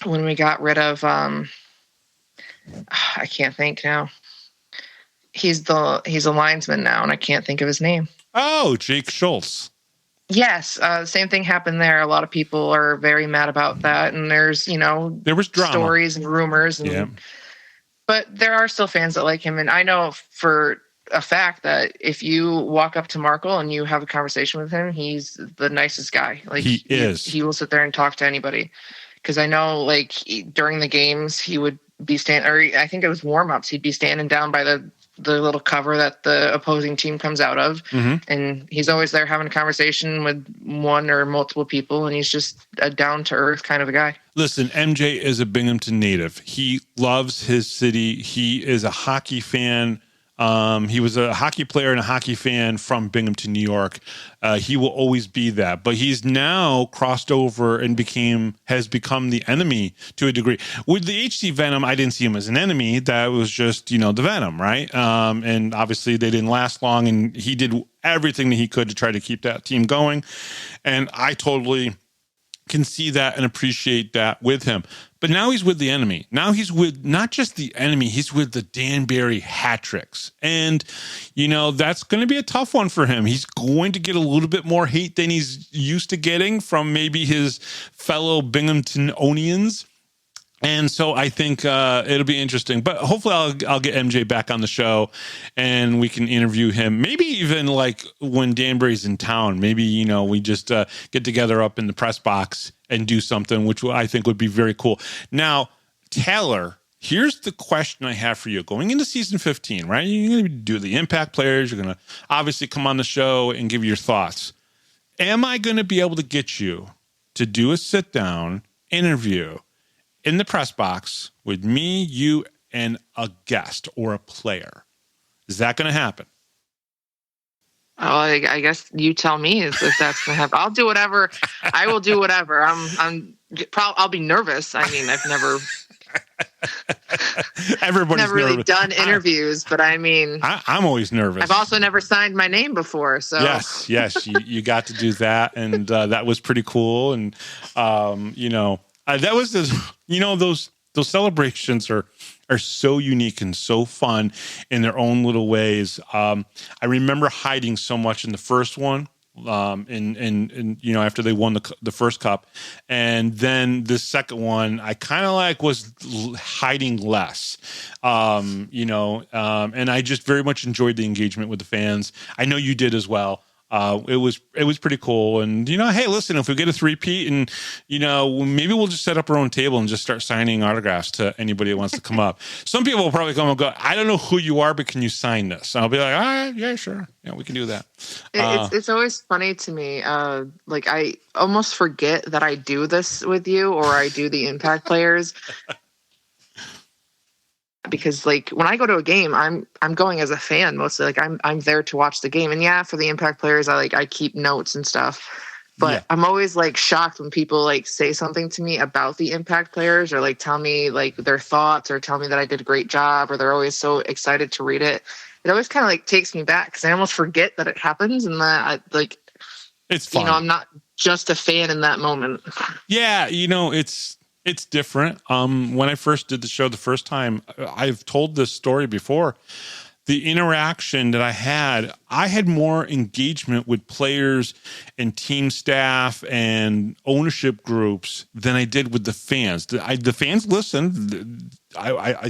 we got rid of, I can't think now. He's a linesman now, and I can't think of his name. Oh, Jake Schultz. Yes, same thing happened there. A lot of people are very mad about that, and there was drama, stories and rumors. But there are still fans that like him, and I know for a fact that if you walk up to Markle and you have a conversation with him, he's the nicest guy. He will sit there and talk to anybody. Because I know, during the games, he would be I think it was warm-ups, he'd be standing down by the little cover that the opposing team comes out of. Mm-hmm. And he's always there having a conversation with one or multiple people, and he's just a down-to-earth kind of a guy. Listen, MJ is a Binghamton native. He loves his city. He is a hockey fan. He was a hockey player and a hockey fan from Binghamton, New York. He will always be that, but he's now crossed over and has become the enemy to a degree. With the HC Venom, I didn't see him as an enemy. That was just, the Venom, right? And obviously they didn't last long, and he did everything that he could to try to keep that team going. And I totally can see that and appreciate that with him. But now he's with the enemy. Now he's with not just the enemy, he's with the Danbury Hat-Tricks. And, that's going to be a tough one for him. He's going to get a little bit more hate than he's used to getting from maybe his fellow Binghamtonians. And so I think it'll be interesting. But hopefully I'll get MJ back on the show and we can interview him. Maybe even when Danbury's in town, maybe, we just get together up in the press box and do something, which I think would be very cool. Now, Taylor, Here's the question I have for you going into season 15, right? You're going to do the impact players. You're going to obviously come on the show and give your thoughts. Am I going to be able to get you to do a sit down interview in the press box with me, you, and a guest or a player? Is that going to happen? Oh, I guess you tell me if that's going to happen. I'll do whatever. I will do whatever. I'll be nervous. I mean, I've Everybody's never really nervous. done interviews, but I mean, I'm always nervous. I've also never signed my name before. So yes, you got to do that, and that was pretty cool. And that was those celebrations are so unique and so fun in their own little ways. I remember hiding so much in the first one. After they won the first cup, and then the second one, I kind of was hiding less, and I just very much enjoyed the engagement with the fans. I know you did as well. It was pretty cool. And, hey, listen, if we get a three-peat and, maybe we'll just set up our own table and just start signing autographs to anybody that wants to come up. Some people will probably come and go, I don't know who you are, but can you sign this? And I'll be like, all right, yeah, sure. Yeah, we can do that. It's always funny to me. I almost forget that I do this with you or I do the impact players. Because when I go to a game, I'm going as a fan mostly. I'm there to watch the game, and yeah, for the impact players, I keep notes and stuff. But yeah. I'm always shocked when people say something to me about the impact players or tell me their thoughts or tell me that I did a great job, or they're always so excited to read it. It always kind of takes me back because I almost forget that it happens and that it's fun. I'm not just a fan in that moment. Yeah, it's different. When I first did the show the first time, I've told this story before. The interaction that I had more engagement with players and team staff and ownership groups than I did with the fans. The fans listened. I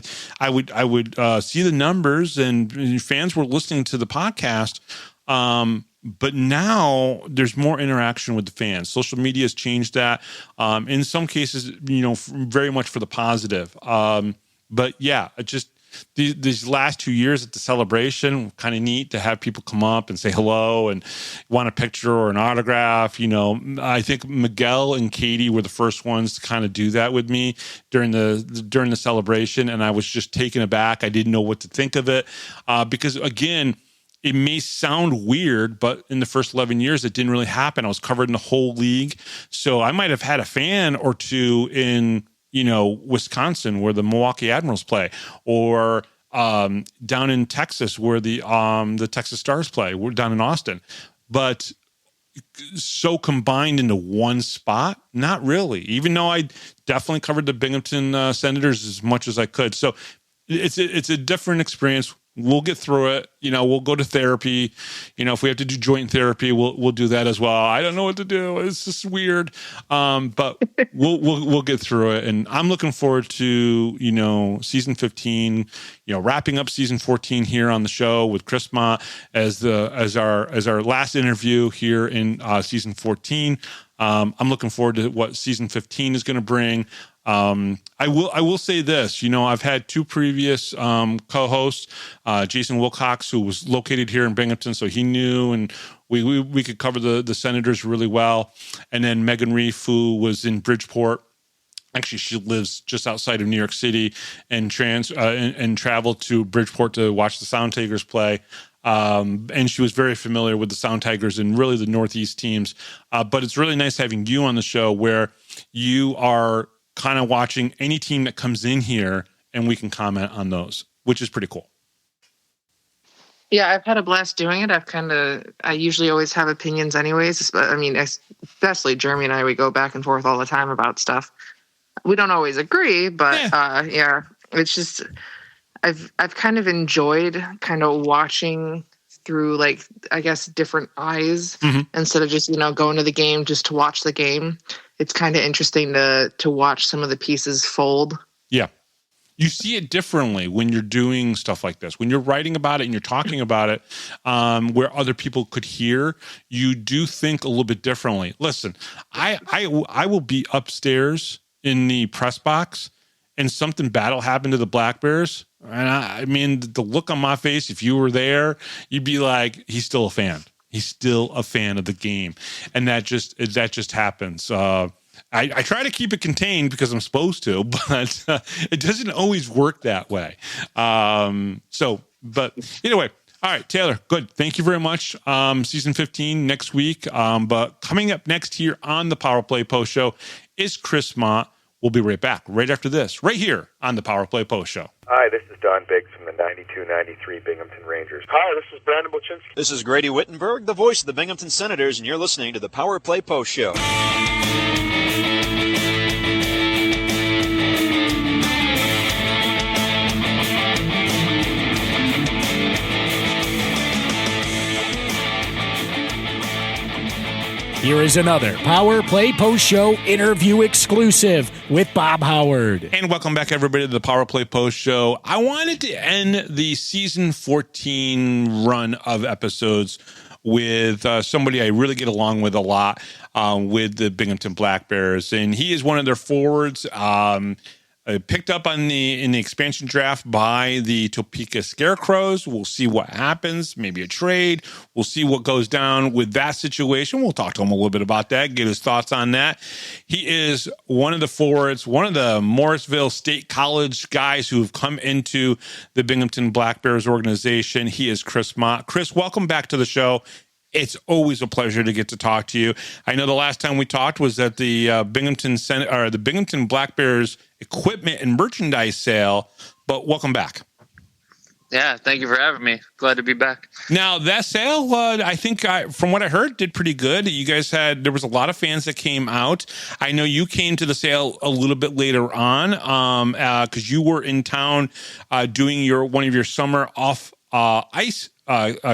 would see the numbers, and fans were listening to the podcast. But now there's more interaction with the fans. Social media has changed that. In some cases, very much for the positive. But yeah, these last 2 years at the celebration, kind of neat to have people come up and say hello and want a picture or an autograph. I think Miguel and Katie were the first ones to kind of do that with me during the celebration. And I was just taken aback. I didn't know what to think of it. Because again, it may sound weird, but in the first 11 years, it didn't really happen. I was covered in the whole league. So I might have had a fan or two in, Wisconsin where the Milwaukee Admirals play, or down in Texas where the Texas Stars play. We're down in Austin. But so combined into one spot, not really, even though I definitely covered the Binghamton Senators as much as I could. So it's a different experience. We'll get through it. We'll go to therapy. If we have to do joint therapy, we'll do that as well. I don't know what to do. It's just weird. But we'll get through it. And I'm looking forward to, season 15, wrapping up season 14 here on the show with Chris Mott as our last interview here in season 14. I'm looking forward to what season 15 is going to bring. I will say this, I've had two previous co-hosts, Jason Wilcox, who was located here in Binghamton, so he knew, and we could cover the Senators really well. And then Megan Reef, who was in Bridgeport. Actually, she lives just outside of New York City and traveled to Bridgeport to watch the Sound Tigers play. And she was very familiar with the Sound Tigers and really the Northeast teams. But it's really nice having you on the show where you are kind of watching any team that comes in here and we can comment on those, which is pretty cool. Yeah, I've had a blast doing it. I usually always have opinions anyways. I mean, especially Jeremy and I, we go back and forth all the time about stuff. We don't always agree, but yeah, it's just, I've kind of enjoyed kind of watching through different eyes instead of just, going to the game just to watch the game. It's kind of interesting to watch some of the pieces fold. Yeah. You see it differently when you're doing stuff like this. When you're writing about it and you're talking about it where other people could hear, you do think a little bit differently. Listen, I will be upstairs in the press box and something bad will happen to the Black Bears, and I mean, the look on my face, if you were there, you'd be like, he's still a fan. He's still a fan of the game. And that just happens. I try to keep it contained because I'm supposed to, but it doesn't always work that way. But anyway, all right, Taylor, good. Thank you very much. Season 15 next week. But coming up next here on the Power Play Post Show is Chris Mott. We'll be right back right after this, right here on the Power Play Post Show. Hi, this is Don Biggs from the 92-93 Binghamton Rangers. Hi, this is Brandon Buczynski. This is Grady Wittenberg, the voice of the Binghamton Senators, and you're listening to the Power Play Post Show. Here is another Power Play Post Show interview exclusive with Bob Howard. And welcome back, everybody, to the Power Play Post Show. I wanted to end the season 14 run of episodes with somebody I really get along with a lot with the Binghamton Black Bears. And he is one of their forwards. Picked up in the expansion draft by the Topeka Scarecrows. We'll see what happens. Maybe a trade. We'll see what goes down with that situation. We'll talk to him a little bit about that, get his thoughts on that. He is one of the forwards, one of the Morrisville State College guys who have come into the Binghamton Black Bears organization. He is Chris Mott. Chris, welcome back to the show. It's always a pleasure to get to talk to you. I know the last time we talked was at the Binghamton Black Bears equipment and merchandise sale, but welcome back. Yeah, thank you for having me. Glad to be back. Now, that sale, I think, from what I heard, did pretty good. You guys there was a lot of fans that came out. I know you came to the sale a little bit later on because you were in town doing one of your summer off ice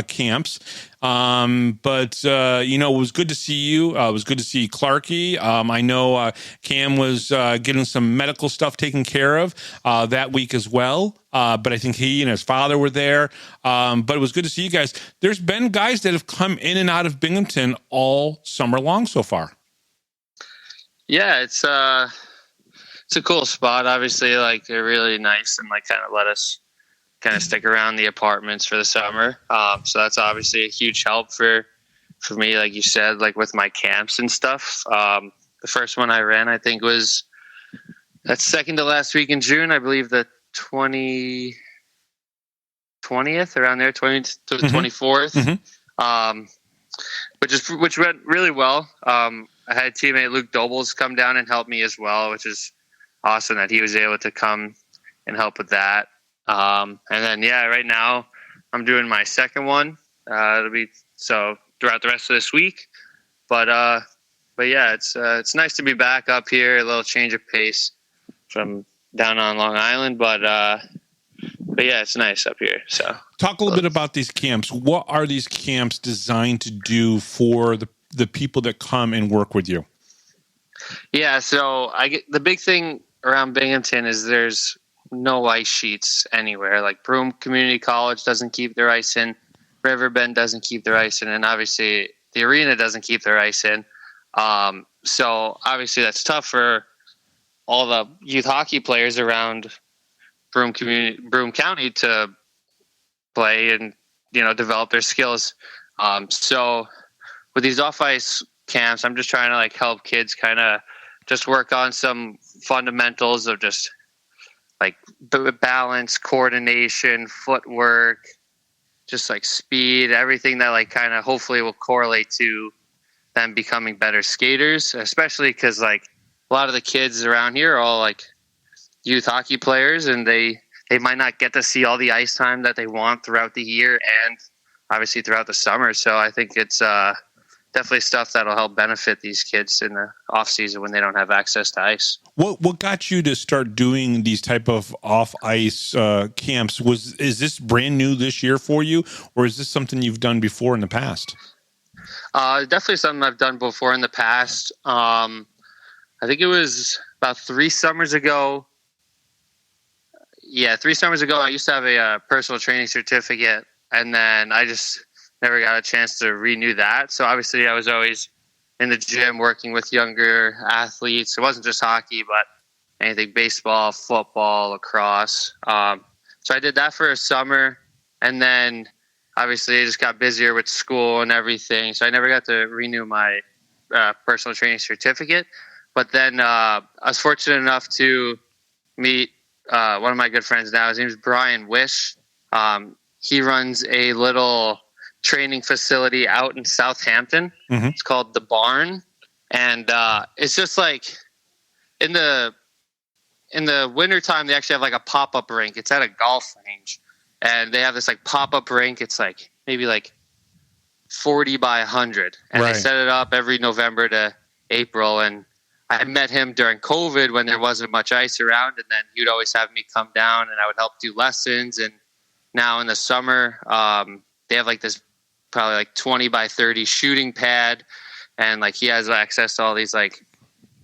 camps. But it was good to see you. It was good to see Clarky. I know Cam was getting some medical stuff taken care of that week as well. But I think he and his father were there. But it was good to see you guys. There's been guys that have come in and out of Binghamton all summer long so far. Yeah, it's a cool spot. Obviously, like, they're really nice and like kind of let us kind of stick around the apartments for the summer. So that's obviously a huge help for me, like you said, like with my camps and stuff. The first one I ran, I think that's second to last week in June. I believe the 20th around there, 20th to the 24th, which went really well. I had teammate Luke Dobles come down and help me as well, which is awesome that he was able to come and help with that. And then, right now I'm doing my second one. It'll be so throughout the rest of this week, but yeah, it's nice to be back up here, a little change of pace from down on Long Island, but yeah, it's nice up here. So talk a little bit about these camps. What are these camps designed to do for the people that come and work with you? Yeah. So the big thing around Binghamton is there's no ice sheets anywhere. Like Broome Community College doesn't keep their ice in, Riverbend doesn't keep their ice in, and obviously the arena doesn't keep their ice in. So obviously that's tough for all the youth hockey players around Broome County to play and develop their skills. So with these off ice camps, I'm just trying to like help kids kind of just work on some fundamentals of just like balance, coordination, footwork, just like speed, everything that like kind of hopefully will correlate to them becoming better skaters, especially because like a lot of the kids around here are all like youth hockey players, and they might not get to see all the ice time that they want throughout the year and obviously throughout the summer. So I think it's definitely stuff that'll help benefit these kids in the off season when they don't have access to ice. What got you to start doing these type of off ice camps? Is this brand new this year for you, or is this something you've done before in the past? Definitely something I've done before in the past. I think it was about 3 summers ago. Yeah, 3 summers ago, I used to have a personal training certificate, and then I just never got a chance to renew that. So obviously I was always in the gym working with younger athletes. It wasn't just hockey, but anything baseball, football, lacrosse. So I did that for a summer, and then obviously I just got busier with school and everything. So I never got to renew my personal training certificate. But then I was fortunate enough to meet one of my good friends now. His name is Brian Wish. He runs a little training facility out in Southampton. Mm-hmm. It's called The Barn. And it's just like in the wintertime, they actually have like a pop-up rink. It's at a golf range. And they have this like pop-up rink. It's like maybe like 40 by 100. And Right. they set it up every November to April. And I met him during COVID when there wasn't much ice around. And then he would always have me come down and I would help do lessons. And now in the summer, they have like this probably like 20 by 30 shooting pad. And like he has access to all these like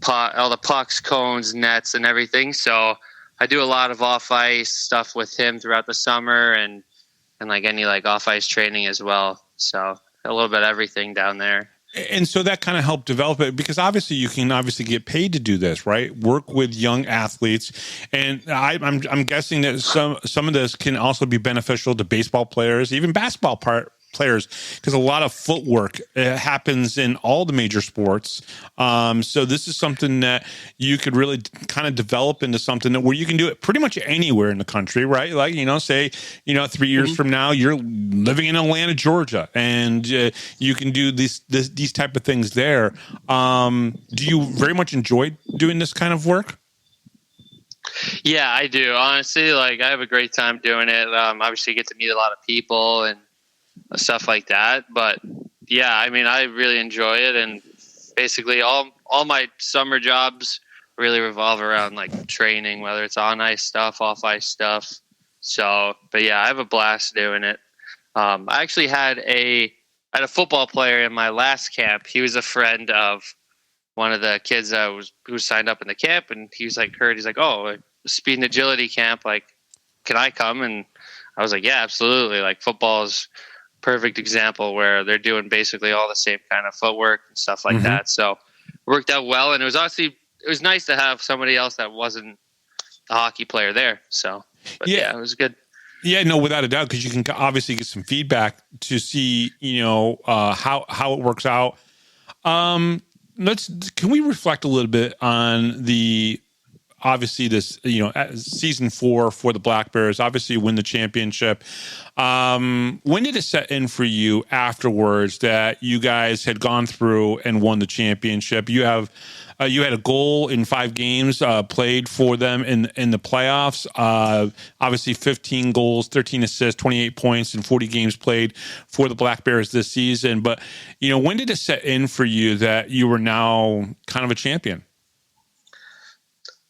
all the pucks, cones, nets, and everything. So I do a lot of off ice stuff with him throughout the summer and like any like off ice training as well. So a little bit of everything down there. And so that kind of helped develop it, because obviously you can obviously get paid to do this, right? Work with young athletes. And I'm guessing that some of this can also be beneficial to baseball players, even basketball players, because a lot of footwork happens in all the major sports. So this is something that you could really kind of develop into something that where you can do it pretty much anywhere in the country, right? Like, say, 3 years from now, you're living in Atlanta, Georgia, and you can do these type of things there. Do you very much enjoy doing this kind of work? Yeah, I do. Honestly, like I have a great time doing it. Obviously you get to meet a lot of people and stuff like that. But yeah, I mean, I really enjoy it. And basically all my summer jobs really revolve around like training, whether it's on ice stuff, off ice stuff. So, but yeah, I have a blast doing it. I actually had a football player in my last camp. He was a friend of one of the kids who signed up in the camp. And he was like, he's like, oh, speed and agility camp. Like, can I come? And I was like, yeah, absolutely. Like football is perfect example where they're doing basically all the same kind of footwork and stuff like that. So it worked out well. And it was nice to have somebody else that wasn't a hockey player there. So, but yeah, it was good. Yeah, no, without a doubt, because you can obviously get some feedback to see, how it works out. Can we reflect a little bit on obviously this, season 4 for the Black Bears, obviously win the championship. When did it set in for you afterwards that you guys had gone through and won the championship? You had a goal in 5 games played for them in the playoffs. Obviously 15 goals, 13 assists, 28 points, and 40 games played for the Black Bears this season. But, when did it set in for you that you were now kind of a champion?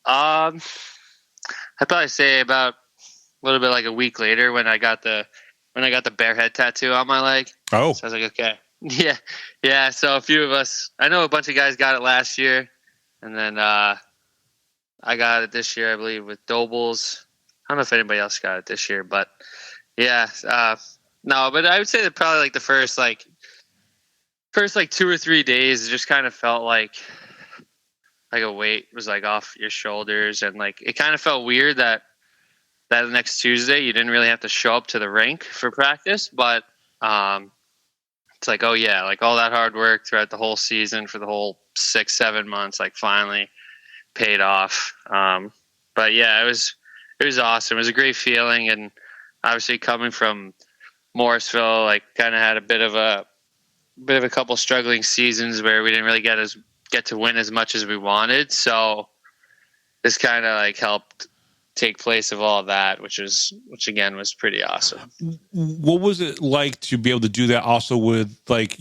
I'd probably say about a little bit like a week later when I got the bear head tattoo on my leg. Oh, so I was like, okay, yeah. So a few of us, I know a bunch of guys got it last year, and then I got it this year, I believe, with Dobles. I don't know if anybody else got it this year, but yeah, no. But I would say that probably like the first 2 or 3 days, it just kind of felt like a weight was like off your shoulders, and like it kind of felt weird that next Tuesday you didn't really have to show up to the rink for practice, but it's like, oh yeah, like all that hard work throughout the whole season for the whole 6-7 months like finally paid off. But yeah, it was awesome. It was a great feeling, and obviously coming from Morrisville, like kind of had a bit of a couple struggling seasons where we didn't really get to win as much as we wanted. So this kind of like helped take place of all of that, which again was pretty awesome. What was it like to be able to do that also with like,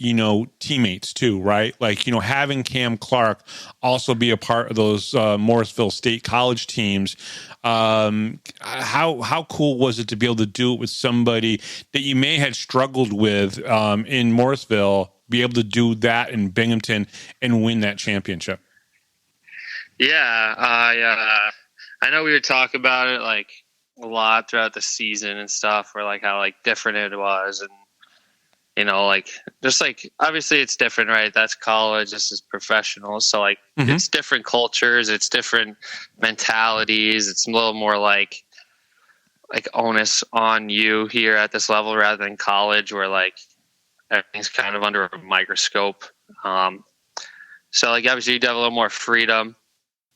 teammates too, right? Like, having Cam Clark also be a part of those Morrisville State College teams. How cool was it to be able to do it with somebody that you may have struggled with in Morrisville, be able to do that in Binghamton and win that championship? Yeah, I know we were talking about it like a lot throughout the season and stuff, or like how like different it was, and like just like obviously it's different, right? That's college, this is professional. So like it's different cultures, it's different mentalities. It's a little more like onus on you here at this level rather than college where like everything's kind of under a microscope. So like obviously you have a little more freedom,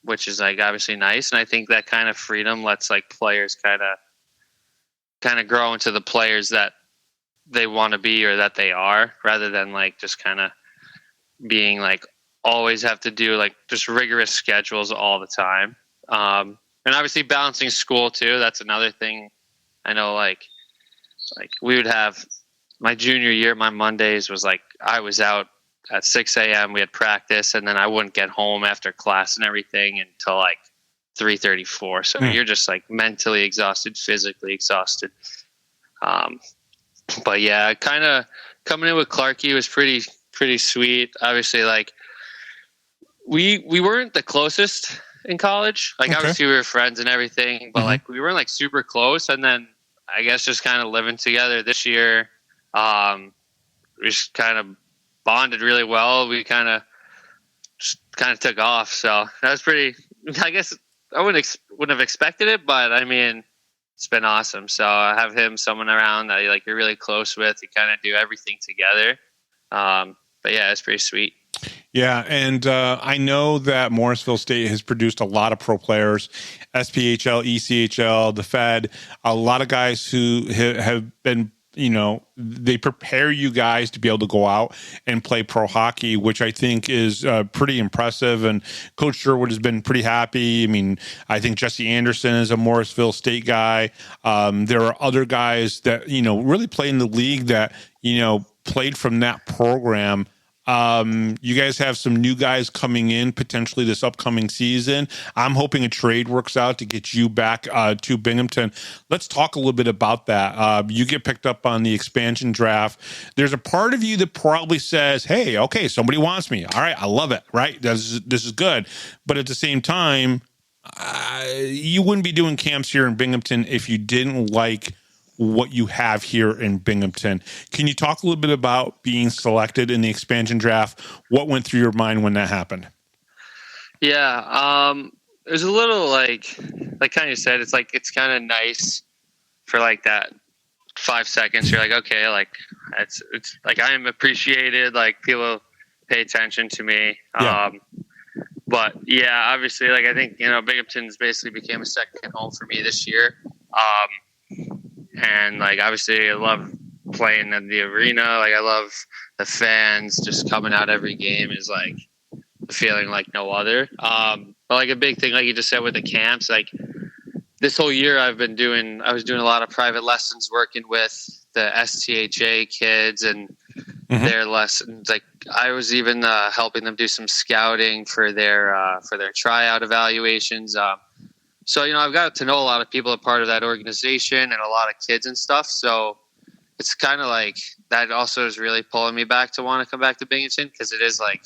which is like obviously nice. And I think that kind of freedom lets like players kind of grow into the players that they want to be or that they are, rather than like just kind of being like always have to do like just rigorous schedules all the time. And obviously balancing school too. That's another thing. I know like we would have my junior year, my Mondays was like, I was out at 6 a.m. We had practice and then I wouldn't get home after class and everything until like 3:34. So you're just like mentally exhausted, physically exhausted. But yeah, kind of coming in with Clarkie was pretty sweet. Obviously, like we weren't the closest in college. Like obviously we were friends and everything, but like we weren't like super close. And then I guess just kind of living together this year, we just kind of bonded really well. We kind of took off. So that was pretty. I guess I wouldn't have expected it, but I mean, it's been awesome. So I have him, someone around that you're really close with. You kind of do everything together. But yeah, it's pretty sweet. Yeah, and I know that Morrisville State has produced a lot of pro players, SPHL, ECHL, the Fed, a lot of guys who have been, they prepare you guys to be able to go out and play pro hockey, which I think is pretty impressive. And Coach Sherwood has been pretty happy. I mean, I think Jesse Anderson is a Morrisville State guy. There are other guys that, really play in the league that, played from that program. You guys have some new guys coming in potentially this upcoming season. I'm hoping a trade works out to get you back to Binghamton. Let's talk a little bit about that. You get picked up on the expansion draft. There's a part of you that probably says, hey, okay, somebody wants me. All right, I love it, right? This is good. But at the same time, you wouldn't be doing camps here in Binghamton if you didn't like what you have here in Binghamton. Can you talk a little bit about being selected in the expansion draft? What went through your mind when that happened? Yeah, it was a little like kind of said, it's kind of nice for like that 5 seconds. You're like, okay, like it's like I am appreciated. Like people pay attention to me. Yeah. But yeah, obviously, like I think Binghamton's basically became a second home for me this year. And like obviously I love playing in the arena. Like I love the fans just coming out every game is like a feeling like no other. But like a big thing, like you just said with the camps, like this whole year I was doing a lot of private lessons working with the STHA kids and their lessons. Like I was even helping them do some scouting for their tryout evaluations. So, I've got to know a lot of people a part of that organization and a lot of kids and stuff. So it's kind of like that also is really pulling me back to want to come back to Binghamton because it is like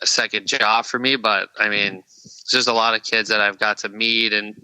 a second job for me. But I mean, it's just a lot of kids that I've got to meet and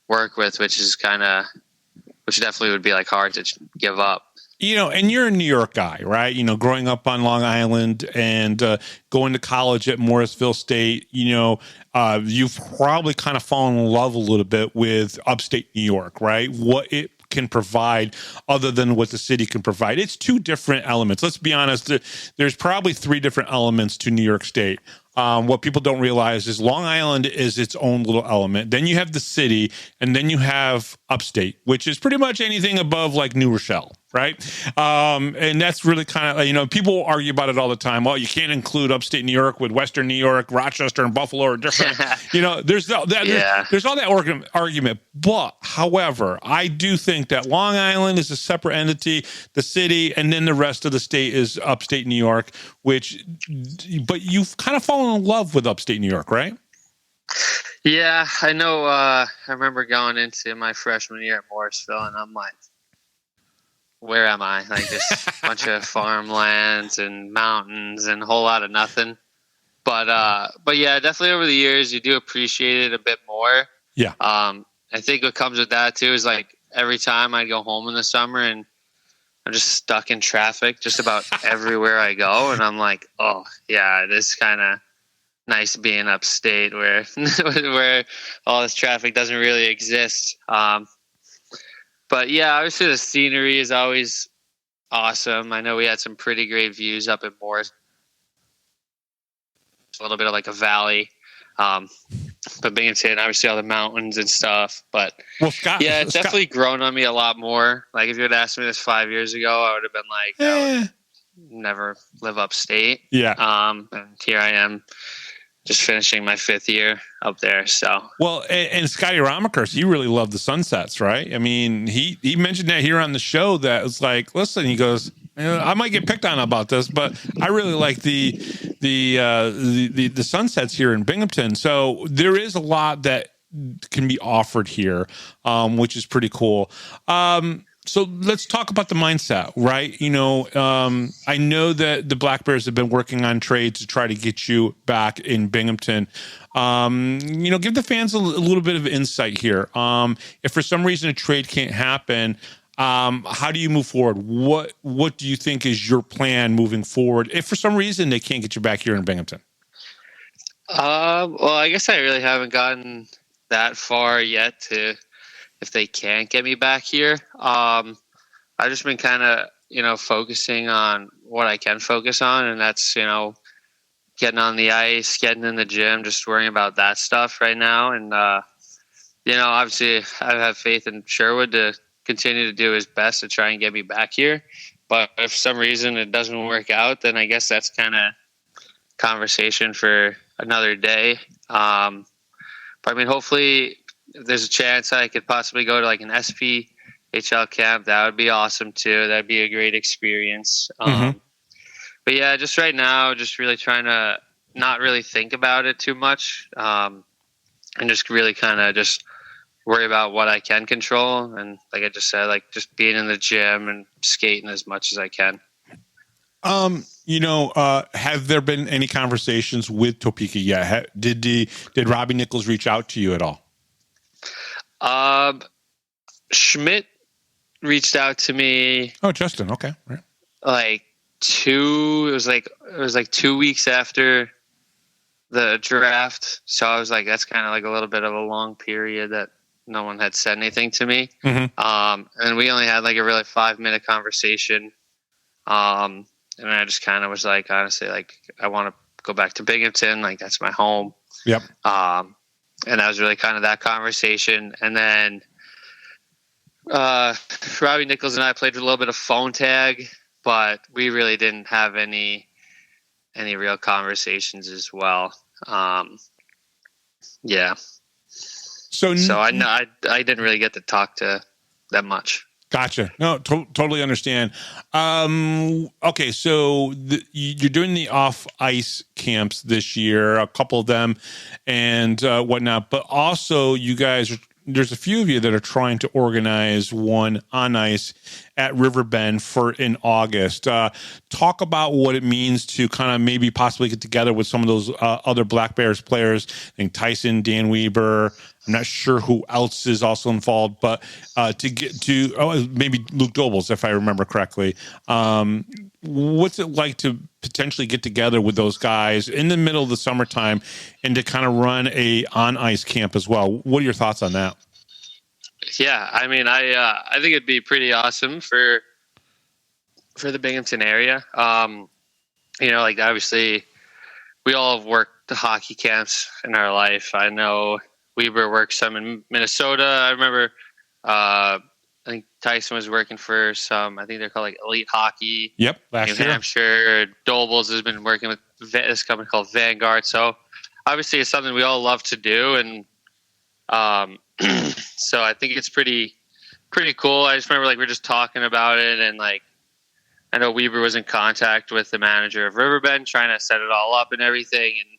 work with, which definitely would be like hard to give up. And you're a New York guy, right? Growing up on Long Island and going to college at Morrisville State, you've probably kind of fallen in love a little bit with upstate New York, right? What it can provide other than what the city can provide. It's two different elements. Let's be honest. There's probably three different elements to New York State. What people don't realize is Long Island is its own little element. Then you have the city, and then you have upstate, which is pretty much anything above like New Rochelle, right? And that's really kind of, people argue about it all the time. Well, you can't include upstate New York with Western New York, Rochester and Buffalo are different. There's all that argument. But however, I do think that Long Island is a separate entity, the city, and then the rest of the state is upstate New York, but you've kind of fallen in love with upstate New York, right? Yeah, I know. I remember going into my freshman year at Morrisville, and I'm like, where am I? Like just a bunch of farmlands and mountains and a whole lot of nothing. But yeah, definitely over the years, you do appreciate it a bit more. Yeah. I think what comes with that too is like every time I go home in the summer and I'm just stuck in traffic just about everywhere I go. And I'm like, oh yeah, it is kind of nice being upstate where, where all this traffic doesn't really exist. But yeah, obviously the scenery is always awesome. I know we had some pretty great views up in Morris. A little bit of like a valley. But Binghamton, obviously all the mountains and stuff. But yeah, it's definitely grown on me a lot more. Like if you had asked me this 5 years ago, I would have been like, I would never live upstate. Yeah. And here I am just finishing my 5th year up there. So well, and Scotty Ramakers, he really loved the sunsets, right? I mean, he mentioned that here on the show that it's like, listen, he goes, I might get picked on about this, but I really like the sunsets here in Binghamton. So there is a lot that can be offered here, which is pretty cool. So let's talk about the mindset, right? I know that the Black Bears have been working on trades to try to get you back in Binghamton. Give the fans a little bit of insight here. If for some reason a trade can't happen, how do you move forward? What do you think is your plan moving forward if for some reason they can't get you back here in Binghamton? Well, I guess I really haven't gotten that far yet to if they can't get me back here. I've just been kind of, focusing on what I can focus on, and that's, getting on the ice, getting in the gym, just worrying about that stuff right now. And, obviously I have faith in Sherwood to continue to do his best to try and get me back here. But if for some reason it doesn't work out, then I guess that's kind of conversation for another day. But I mean, hopefully if there's a chance I could possibly go to like an SPHL camp, that would be awesome too. That'd be a great experience. But yeah, just right now, just really trying to not really think about it too much. And just really kind of just worry about what I can control. And like I just said, like just being in the gym and skating as much as I can. Have there been any conversations with Topeka yet? Did Robbie Nichols reach out to you at all? Schmidt reached out to me. Oh, Justin. Okay. Right. It was like 2 weeks after the draft. So I was like, that's kind of like a little bit of a long period that no one had said anything to me. And we only had like a really 5-minute conversation. And I just kind of was like, honestly, like I want to go back to Binghamton. Like that's my home. Yep. And that was really kind of that conversation. And then, Robbie Nichols and I played a little bit of phone tag, but we really didn't have any real conversations as well. Yeah. So I know I didn't really get to talk to them much. Gotcha. No, totally understand. Okay, so you're doing the off-ice camps this year, a couple of them, and whatnot. But also, you guys, there's a few of you that are trying to organize one on ice at Riverbend in August. Talk about what it means to kind of maybe possibly get together with some of those other Black Bears players. I think Tyson, Dan Weber. I'm not sure who else is also involved, but to get to maybe Luke Dobles, if I remember correctly. What's it like to potentially get together with those guys in the middle of the summertime and to kind of run a on ice camp as well? What are your thoughts on that? Yeah, I mean, I think it'd be pretty awesome for the Binghamton area. Like obviously we all have worked the hockey camps in our life. I know Weber worked some in Minnesota. I remember, I think Tyson was working for some, I think they're called like Elite Hockey. Yep. New Hampshire. Dobles has been working with this company called Vanguard. So obviously it's something we all love to do. And, so I think it's pretty cool. I just remember like, we're just talking about it. And like, I know Weber was in contact with the manager of Riverbend trying to set it all up and everything. And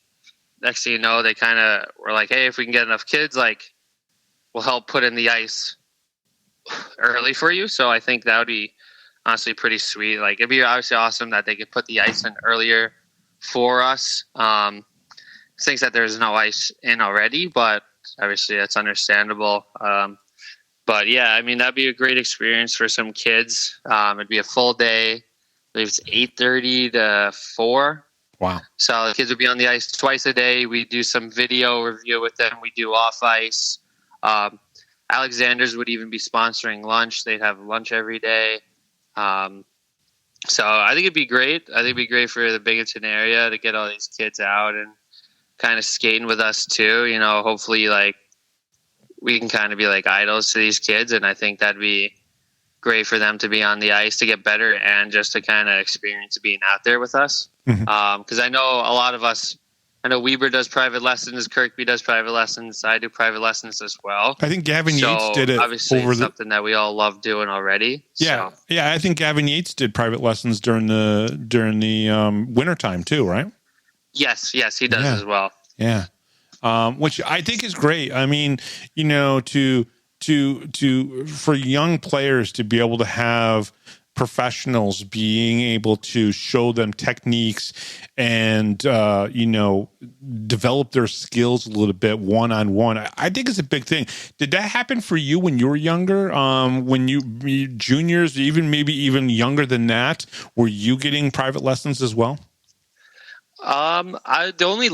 next thing you know, they kind of were like, hey, if we can get enough kids, like we'll help put in the ice early for you. So I think that would be honestly pretty sweet. Like it'd be obviously awesome that they could put the ice in earlier for us. Things that there's no ice in already, but obviously that's understandable. But yeah, I mean, that'd be a great experience for some kids. It'd be a full day. I believe it's 8:30 to 4. Wow. So the kids would be on the ice twice a day. We do some video review with them. We do off ice. Alexander's would even be sponsoring lunch. They'd have lunch every day. So I think it'd be great. I think it'd be great for the Binghamton area to get all these kids out and kind of skating with us too. You know, hopefully like we can kind of be like idols to these kids. And I think that'd be great for them to be on the ice to get better and just to kind of experience being out there with us. Because I know a lot of us, I know Weber does private lessons, Kirkby does private lessons, I do private lessons as well. I think Gavin Yates did it. Obviously, it's something that we all love doing already. Yeah, so. yeah. I think Gavin Yates did private lessons during the wintertime too, right? Yes, he does as well. Yeah, which I think is great. I mean, you know, for young players to be able to have professionals being able to show them techniques and you know, develop their skills a little bit one-on-one, I think is a big thing. Did that happen for you when you were younger? When you juniors, maybe even younger than that, were you getting private lessons as well? The only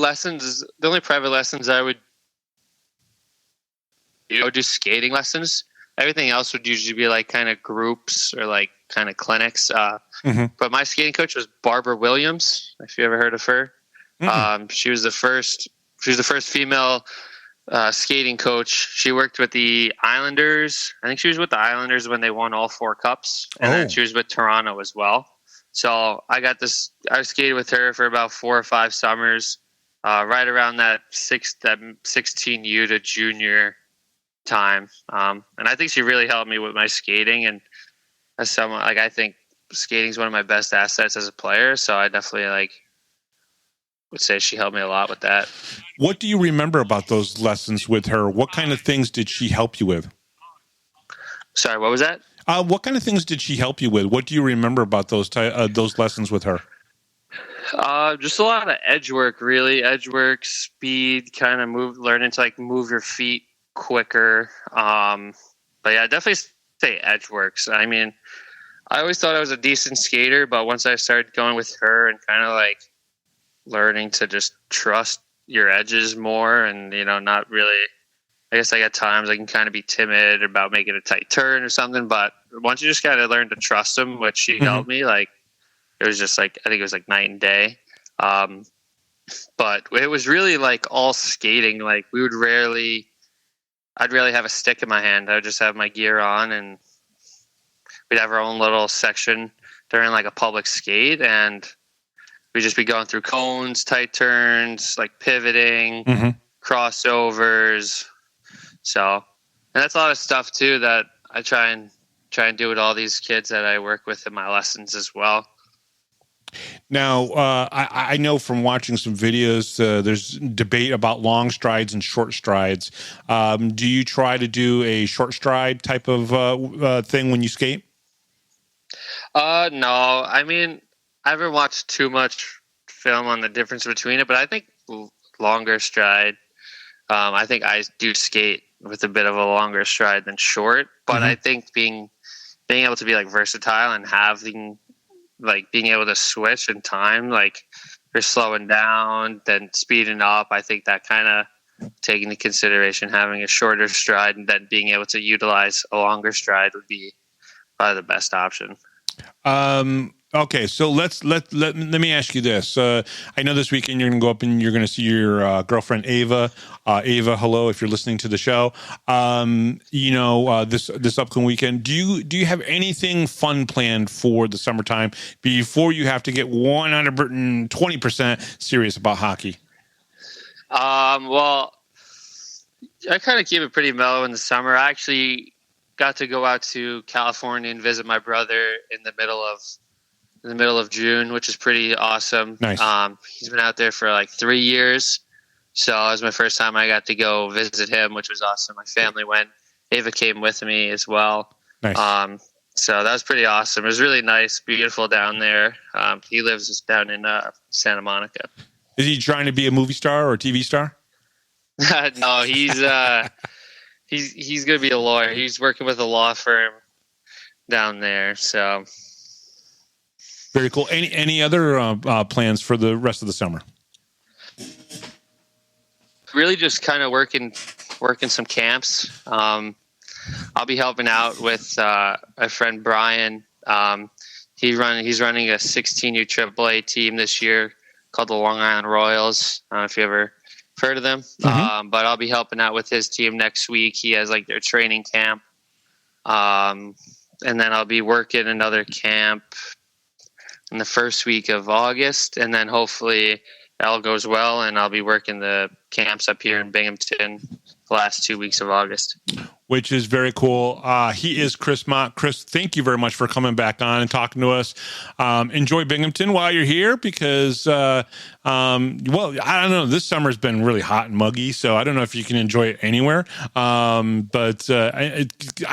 private lessons I would do skating lessons. Everything else would usually be like kind of groups or like kind of clinics. But my skating coach was Barbara Williams. If you ever heard of her, she was the first female skating coach. She worked with the Islanders. I think she was with the Islanders when they won all 4 cups, and then she was with Toronto as well. So I skated with her for about 4 or 5 summers, right around that 16U to junior time. And I think she really helped me with my skating, and as someone, like, I think skating is one of my best assets as a player. So I definitely would say she helped me a lot with that. What do you remember about those lessons with her? What kind of things did she help you with? Sorry, what was that? What kind of things did she help you with? What do you remember about those lessons with her? Just a lot of edge work, really. Edge work, speed, kind of learning to move your feet quicker. But yeah, definitely say edge works. I mean, I always thought I was a decent skater, but once I started going with her and kind of learning to just trust your edges more, and not really, I guess at times I can kind of be timid about making a tight turn or something, but once you just kind of learn to trust them, which she helped me, it was just I think it was night and day. But it was really all skating. I'd rarely have a stick in my hand. I would just have my gear on, and we'd have our own little section during a public skate, and we'd just be going through cones, tight turns, pivoting, crossovers. So, and that's a lot of stuff too that I try and do with all these kids that I work with in my lessons as well. Now, I know from watching some videos, there's debate about long strides and short strides. Do you try to do a short stride type of thing when you skate? No. I mean, I haven't watched too much film on the difference between it, but I think longer stride. I think I do skate with a bit of a longer stride than short, but I think being able to be versatile and having being able to switch in time, you're slowing down, then speeding up. I think that kind of taking into consideration having a shorter stride and then being able to utilize a longer stride would be probably the best option. Okay, so let me ask you this. I know this weekend you're going to go up and you're going to see your girlfriend Ava. Ava, hello, if you're listening to the show. This upcoming weekend, do you have anything fun planned for the summertime before you have to get 120% serious about hockey? Well, I kind of keep it pretty mellow in the summer. I actually got to go out to California and visit my brother in the middle of June, which is pretty awesome. Nice. He's been out there for 3 years. So it was my first time I got to go visit him, which was awesome. My family went. Ava came with me as well. Nice. So that was pretty awesome. It was really nice, beautiful down there. He lives just down in Santa Monica. Is he trying to be a movie star or a TV star? No, he's going to be a lawyer. He's working with a law firm down there. So very cool. Any other plans for the rest of the summer? Really just kind of working some camps. I'll be helping out with my friend Brian. He's running a 16U AAA team this year called the Long Island Royals. I don't know if you ever heard of them, Mm-hmm. but I'll be helping out with his team next week. He has like their training camp, and then I'll be working another camp in the first week of August, and then hopefully all goes well, and I'll be working the camps up here in Binghamton the last 2 weeks of August. Which is very cool. He is Chris Mott. Chris, thank you very much for coming back on and talking to us. Enjoy Binghamton while you're here because, well, I don't know. This summer's been really hot and muggy, so I don't know if you can enjoy it anywhere. But I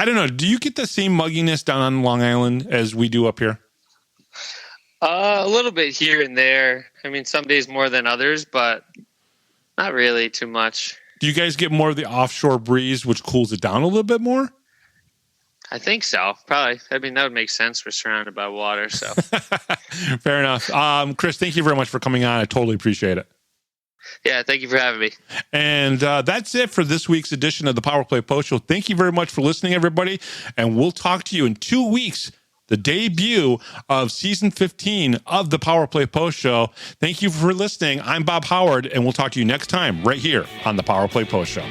don't know. Do you get the same mugginess down on Long Island as we do up here? A little bit here and there. I mean, some days more than others, but not really too much. Do you guys get more of the offshore breeze, which cools it down a little bit more? I think so. Probably. I mean, that would make sense. We're surrounded by water, so. Fair enough. Chris, thank you very much for coming on. I totally appreciate it. Yeah, thank you for having me. And that's it for this week's edition of the Power Play Post Show. Thank you very much for listening, everybody. And we'll talk to you in 2 weeks, the debut of season 15 of the Power Play Post Show. Thank you for listening. I'm Bob Howard, and we'll talk to you next time right here on the Power Play Post Show.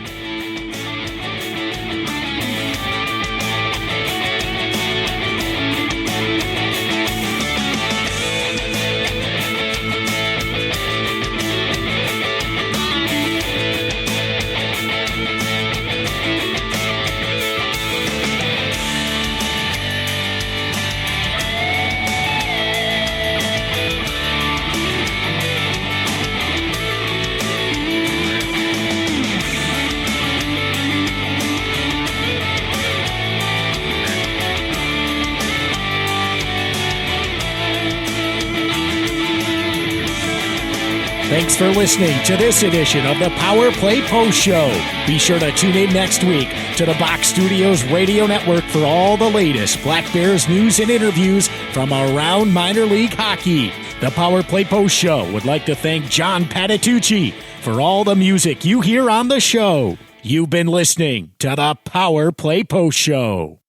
Thanks for listening to this edition of the Power Play Post Show. Be sure to tune in next week to the Box Studios Radio Network for all the latest Black Bears news and interviews from around minor league hockey. The Power Play Post Show would like to thank John Patitucci for all the music you hear on the show. You've been listening to the Power Play Post Show.